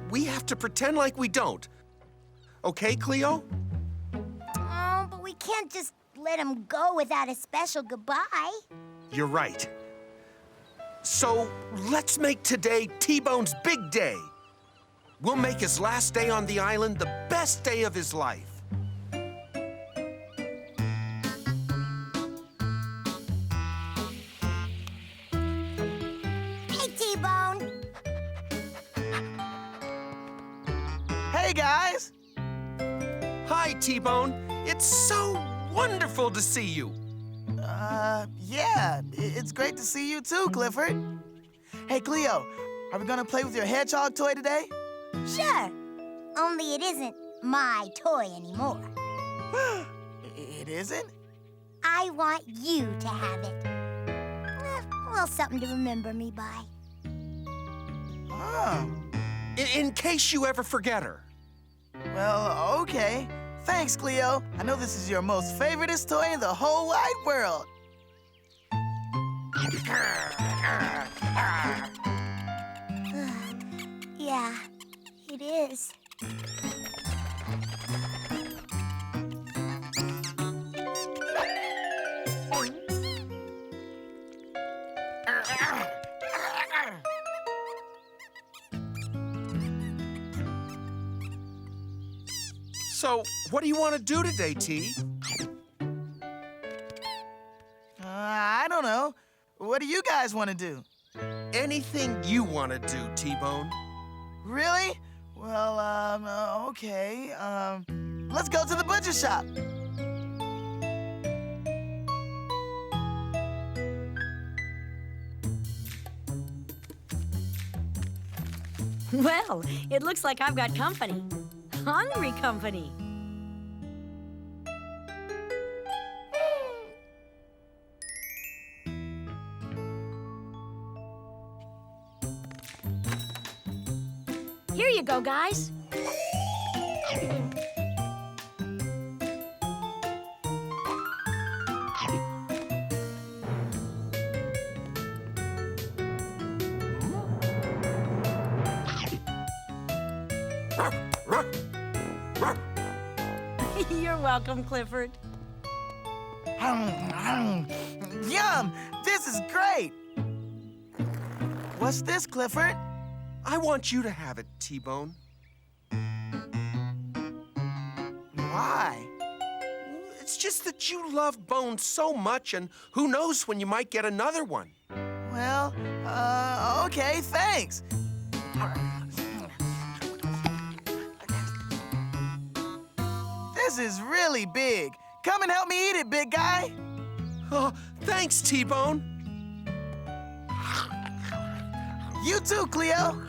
we have to pretend like we don't. Okay, Cleo? Oh, but we can't just let him go without a special goodbye. You're right. So let's make today T-Bone's big day. We'll make his last day on the island the best day of his life. Hey, T-Bone. Hey, guys. Hi, T-Bone. It's so wonderful to see you. Yeah, it's great to see you too, Clifford. Hey, Cleo, are we gonna play with your hedgehog toy today? Sure. Only it isn't my toy anymore. It isn't? I want you to have it. Well, something to remember me by. Oh. In case you ever forget her. Well, okay. Thanks, Cleo. I know this is your most favoriteest toy in the whole wide world. Yeah, it is. So, what do you want to do today, T? I don't know. What do you guys want to do? Anything you want to do, T-Bone. Really? Well, okay. Let's go to the butcher shop. Well, it looks like I've got company. Hungry company. Here you go, guys. You're welcome, Clifford. Yum! This is great! What's this, Clifford? I want you to have it, T-Bone. Why? It's just that you love Bone so much, and who knows when you might get another one. Well, okay, thanks. This is really big. Come and help me eat it, big guy. Oh, thanks, T-Bone. You too, Cleo.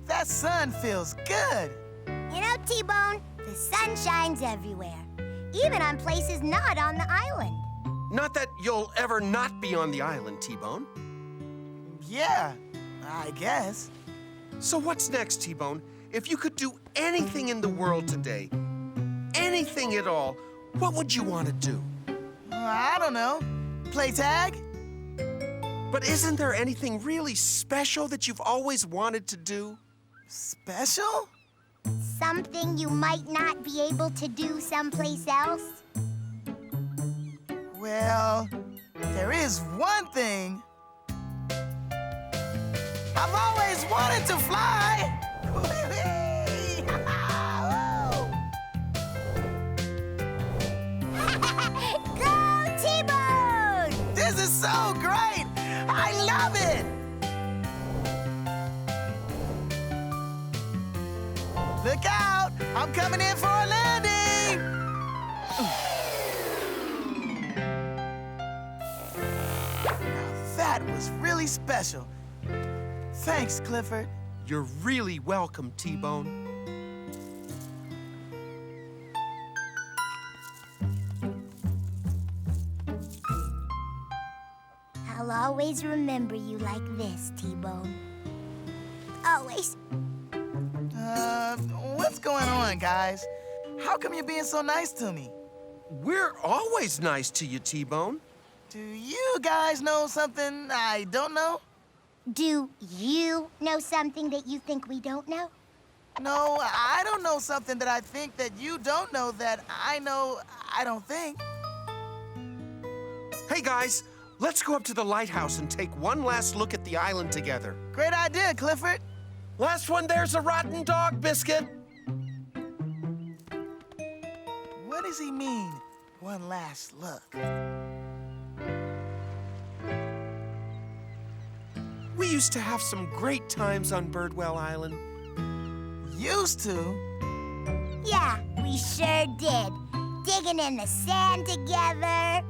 That sun feels good. You know, T-Bone, the sun shines everywhere, even on places not on the island. Not that you'll ever not be on the island, T-Bone. Yeah, I guess. So what's next, T-Bone? If you could do anything in the world today, anything at all, what would you want to do? I don't know. Play tag? But isn't there anything really special that you've always wanted to do? Special? Something you might not be able to do someplace else? Well, there is one thing. I've always wanted to fly! Go, T-Bone! This is so great! I love it! Look I'm coming in for a landing! Now that was really special. Thanks, Clifford. You're really welcome, T-Bone. I'll always remember you like this, T-Bone. Always. What's going on, guys? How come you're being so nice to me? We're always nice to you, T-Bone. Do you guys know something I don't know? Do you know something that you think we don't know? No, I don't know something that I think that you don't know that I know I don't think. Hey, guys, let's go up to the lighthouse and take one last look at the island together. Great idea, Clifford. Last one there's a rotten dog biscuit. What does he mean, one last look? We used to have some great times on Birdwell Island. Used to? Yeah, we sure did. Digging in the sand together.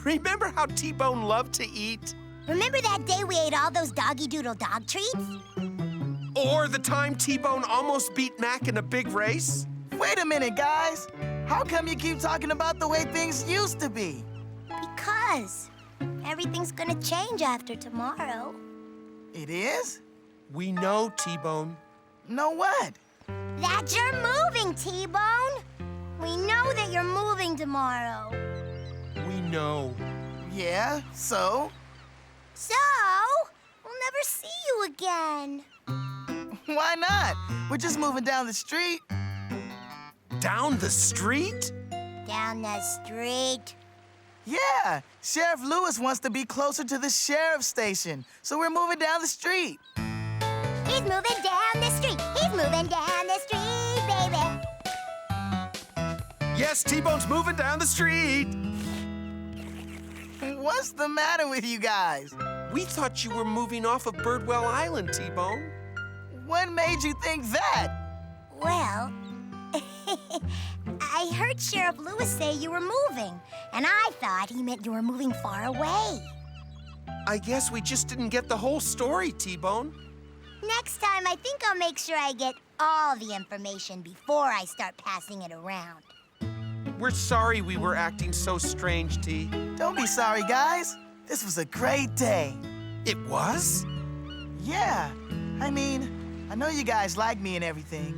Remember how T-Bone loved to eat? Remember that day we ate all those doggy doodle dog treats? Or the time T-Bone almost beat Mac in a big race? Wait a minute, guys. How come you keep talking about the way things used to be? Because everything's gonna change after tomorrow. It is? We know, T-Bone. Know what? That you're moving, T-Bone. We know that you're moving tomorrow. We know. Yeah, so? So, we'll never see you again. Why not? We're just moving down the street. Down the street? Down the street. Yeah, Sheriff Lewis wants to be closer to the sheriff's station, so we're moving down the street. He's moving down the street. He's moving down the street, baby. Yes, T-Bone's moving down the street. What's the matter with you guys? We thought you were moving off of Birdwell Island, T-Bone. What made you think that? Well, I heard Sheriff Lewis say you were moving, and I thought he meant you were moving far away. I guess we just didn't get the whole story, T-Bone. Next time, I think I'll make sure I get all the information before I start passing it around. We're sorry we were acting so strange, T. Don't be sorry, guys. This was a great day. It was? Yeah. I mean, I know you guys like me and everything,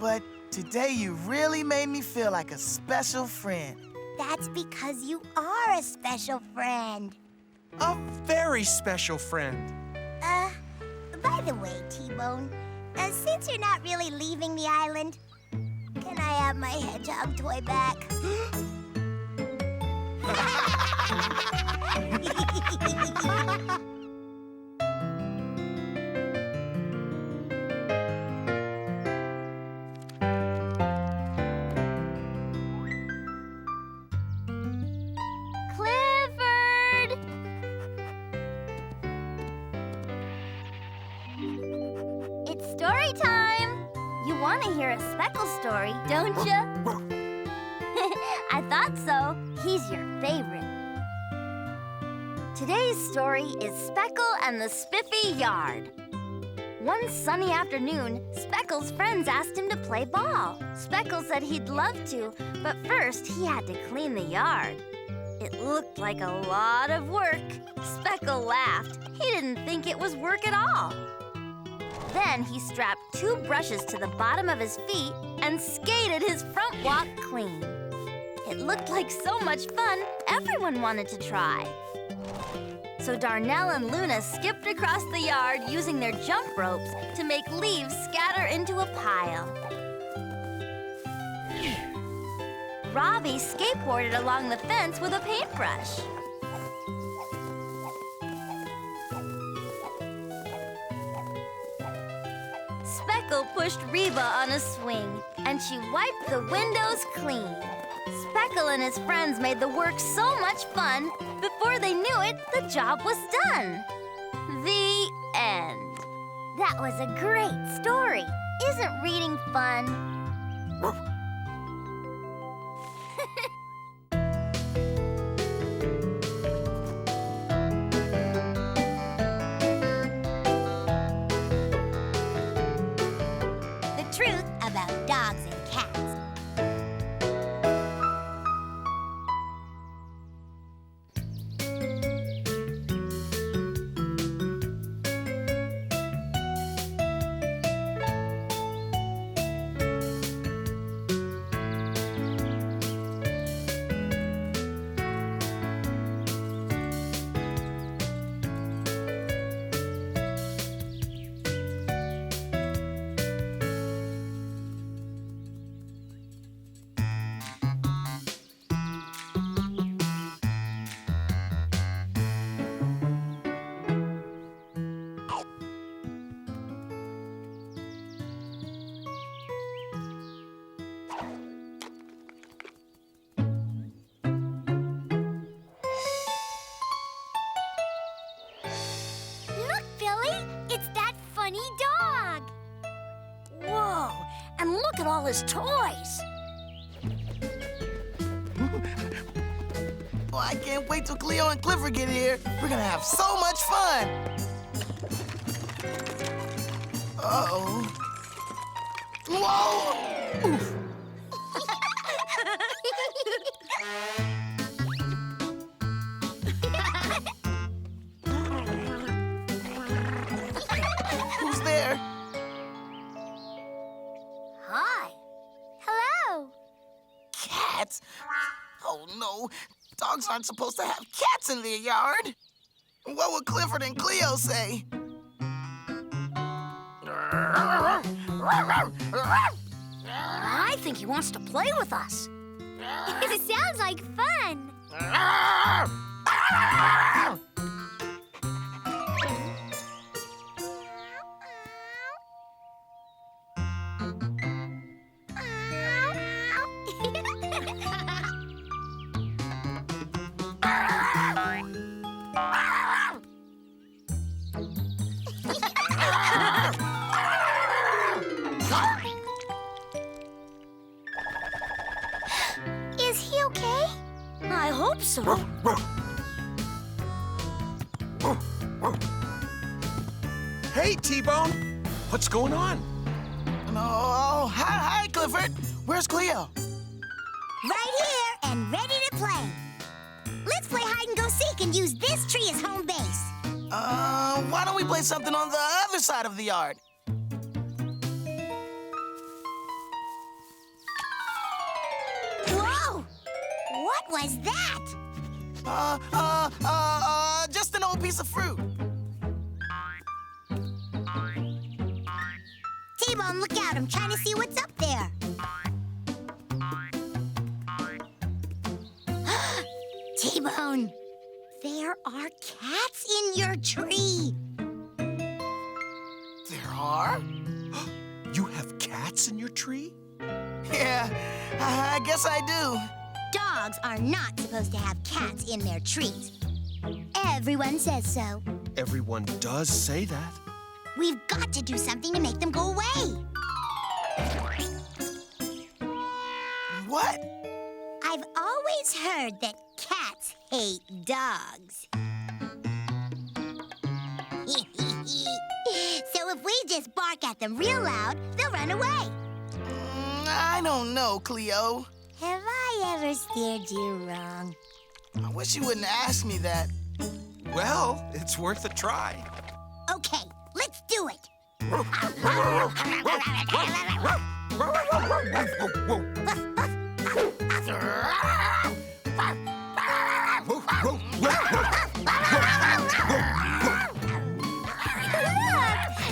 but today you really made me feel like a special friend. That's because you are a special friend. A very special friend. By the way, T-Bone, since you're not really leaving the island, can I have my hedgehog toy back? Clifford! It's story time! You want to hear a Speckle story, don't you? I thought so. He's your favorite. Today's story is Speckle and the Spiffy Yard. One sunny afternoon, Speckle's friends asked him to play ball. Speckle said he'd love to, but first he had to clean the yard. It looked like a lot of work. Speckle laughed. He didn't think it was work at all. Then he strapped 2 brushes to the bottom of his feet and skated his front walk clean. It looked like so much fun, everyone wanted to try. So Darnell and Luna skipped across the yard using their jump ropes to make leaves scatter into a pile. Robbie skateboarded along the fence with a paintbrush. Speckle pushed Reba on a swing, and she wiped the windows clean. Speckle and his friends made the work so much fun, before they knew it, the job was done. The end. That was a great story. Isn't reading fun? The truth about dogs and cats. Look, Billy, it's that funny dog. Whoa, and look at all his toys. Oh, I can't wait till Cleo and Clifford get here. We're gonna have so much fun. Uh-oh. Whoa! Oof. Who's there? Hi. Hello. Cats? Oh, no. Dogs aren't supposed to have cats in their yard. What would Clifford and Cleo say? I think he wants to play with us. It sounds like fun. Is he okay? I hope so. Hey, T-Bone. What's going on? Oh, hi, Clifford. Where's Cleo? Right here and ready to play. Let's play hide and go seek and use this tree as home base. Why don't we play something on the other side of the yard? Whoa! What was that? Just an old piece of fruit. T-Bone, look out. I'm trying to see what's up there. T-Bone, there are cats in your tree. There are? You have cats in your tree? Yeah, I guess I do. Dogs are not supposed to have cats in their trees. Everyone says so. Everyone does say that. We've got to do something to make them go away. What? I've always heard that cats hate dogs. So if we just bark at them real loud, they'll run away. I don't know, Cleo. Have I ever steered you wrong? I wish you wouldn't ask me that. Well, it's worth a try. Okay, let's do it.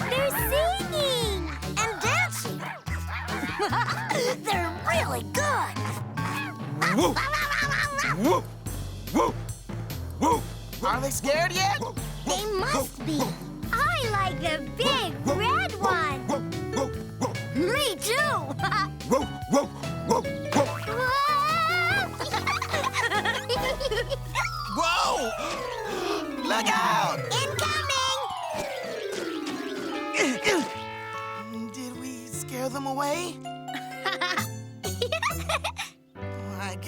They're singing And dancing. They're really good. Woo! Woo! Woo! Woo! Are they scared yet? They must be. I like the big red one. Me too. Woo! Woo! Woo! Woo! Whoa! Look out! Incoming! Did we scare them away?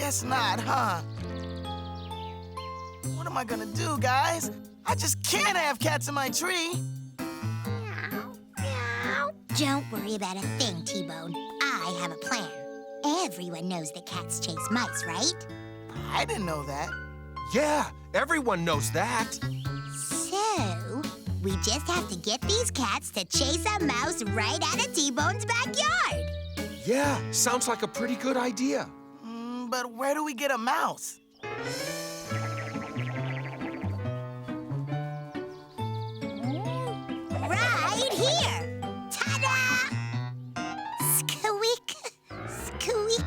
Guess not, huh? What am I gonna do, guys? I just can't have cats in my tree. Don't worry about a thing, T-Bone. I have a plan. Everyone knows that cats chase mice, right? I didn't know that. Yeah, everyone knows that. So, we just have to get these cats to chase a mouse right out of T-Bone's backyard. Yeah, sounds like a pretty good idea. But where do we get a mouse? Right here. Ta-da! Squeak, squeak.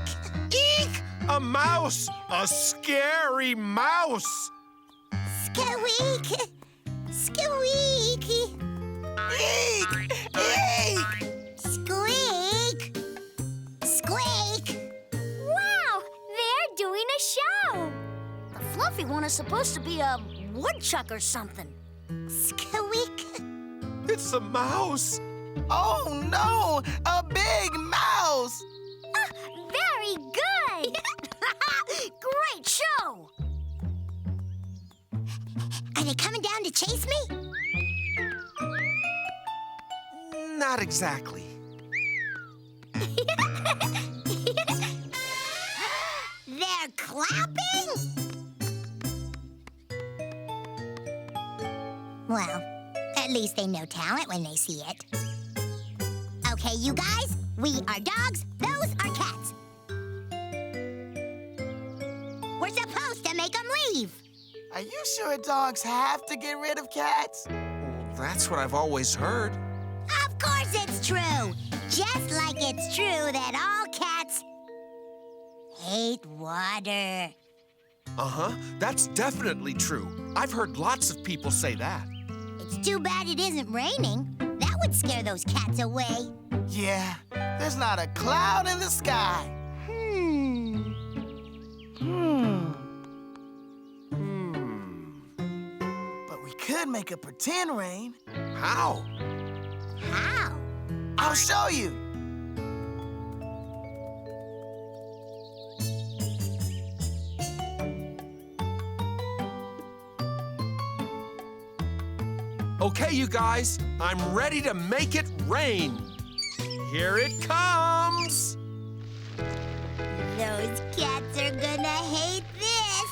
Eek! A mouse! A scary mouse! Squeak, squeak. Eek! Eek! Squeak! Squeak! Wow! They're doing a show! The fluffy one is supposed to be a woodchuck or something. Squeak. It's a mouse! Oh no! A big mouse! Very good! Great show! Are they coming down to chase me? Not exactly. They're clapping? Well, at least they know talent when they see it. Okay, you guys, we are dogs, those are cats. We're supposed to make them leave. Are you sure dogs have to get rid of cats? That's what I've always heard. Of course it's true. Just like it's true that all cats hate water. Uh-huh, that's definitely true. I've heard lots of people say that. It's too bad it isn't raining. That would scare those cats away. Yeah, there's not a cloud in the sky. But we could make a pretend rain. How? How? I'll show you. Okay, you guys, I'm ready to make it rain. Here it comes. Those cats are gonna hate this.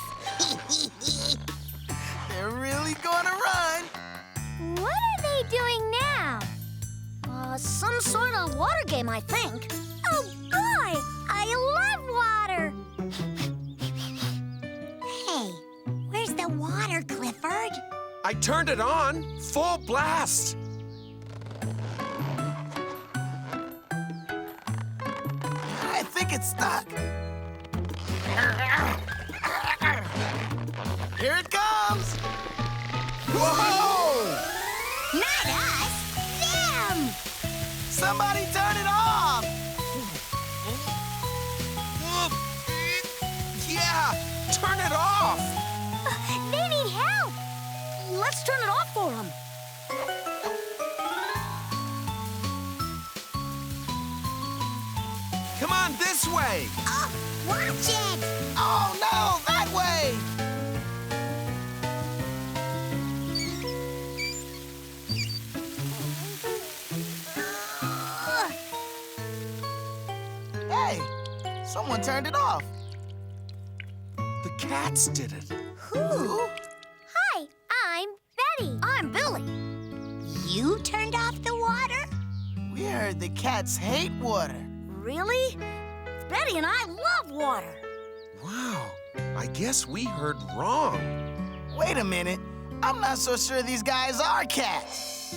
They're really gonna run. What are they doing now? Some sort of water game, I think. Oh, boy! I love water! Hey, where's the water, Clifford? I turned it on, full blast. I think it's stuck. Here it comes. Whoa! Not us, them! Somebody turn it off. Yeah, turn it off. They need help! Let's turn it off for them. Come on, this way. Oh, watch it! Oh no, that way. Hey, someone turned it off. The cats did it. Who? Hi, I'm Betty. I'm Billy. You turned off the water? We heard the cats hate water. Really? Betty and I love water. Wow, I guess we heard wrong. Wait a minute. I'm not so sure these guys are cats.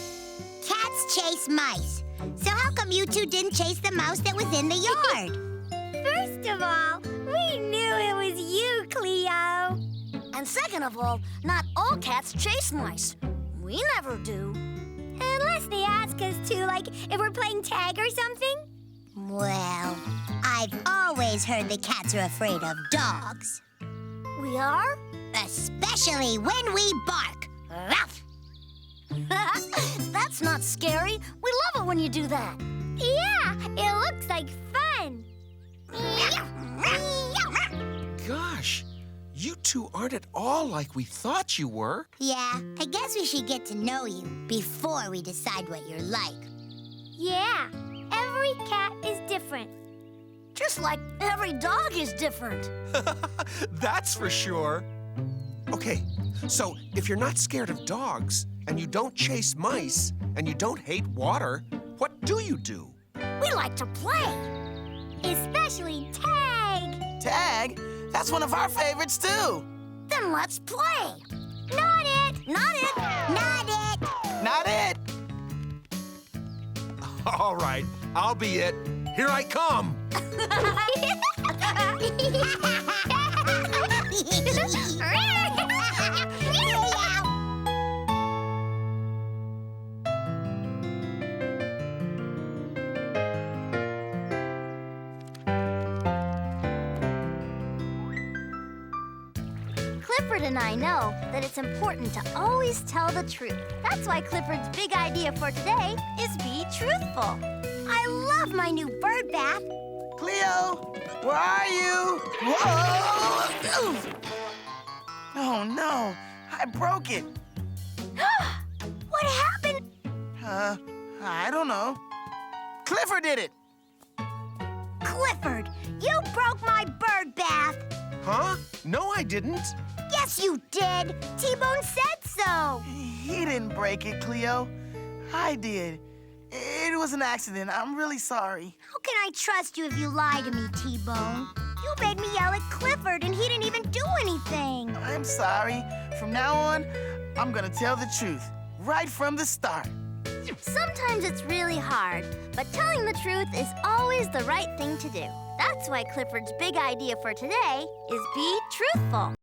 Cats chase mice. So how come you two didn't chase the mouse that was in the yard? First of all, we knew it was you, Cleo. And second of all, not all cats chase mice. We never do. Unless they ask us to, like if we're playing tag or something. Well, I've always heard the cats are afraid of dogs. We are? Especially when we bark. Ruff! That's not scary. We love it when you do that. Yeah, it looks like fun. gosh. You two aren't at all like we thought you were. Yeah, I guess we should get to know you before we decide what you're like. Yeah, every cat is different. Just like every dog is different. That's for sure. Okay, so if you're not scared of dogs, and you don't chase mice, and you don't hate water, what do you do? We like to play. Especially tag. Tag? That's one of our favorites, too. Then let's play. Not it. Not it. Not it! Not it. All right, I'll be it. Here I come. Clifford and I know that it's important to always tell the truth. That's why Clifford's big idea for today is be truthful. I love my new bird bath. Cleo, where are you? Whoa! Oh, no. I broke it. What happened? I don't know. Clifford did it. Clifford, you broke my bird bath. Huh? No, I didn't. Yes, you did. T-Bone said so. He didn't break it, Cleo. I did. It was an accident. I'm really sorry. How can I trust you if you lie to me, T-Bone? You made me yell at Clifford and he didn't even do anything. I'm sorry. From now on, I'm gonna tell the truth. Right from the start. Sometimes it's really hard, but telling the truth is always the right thing to do. That's why Clifford's big idea for today is be truthful.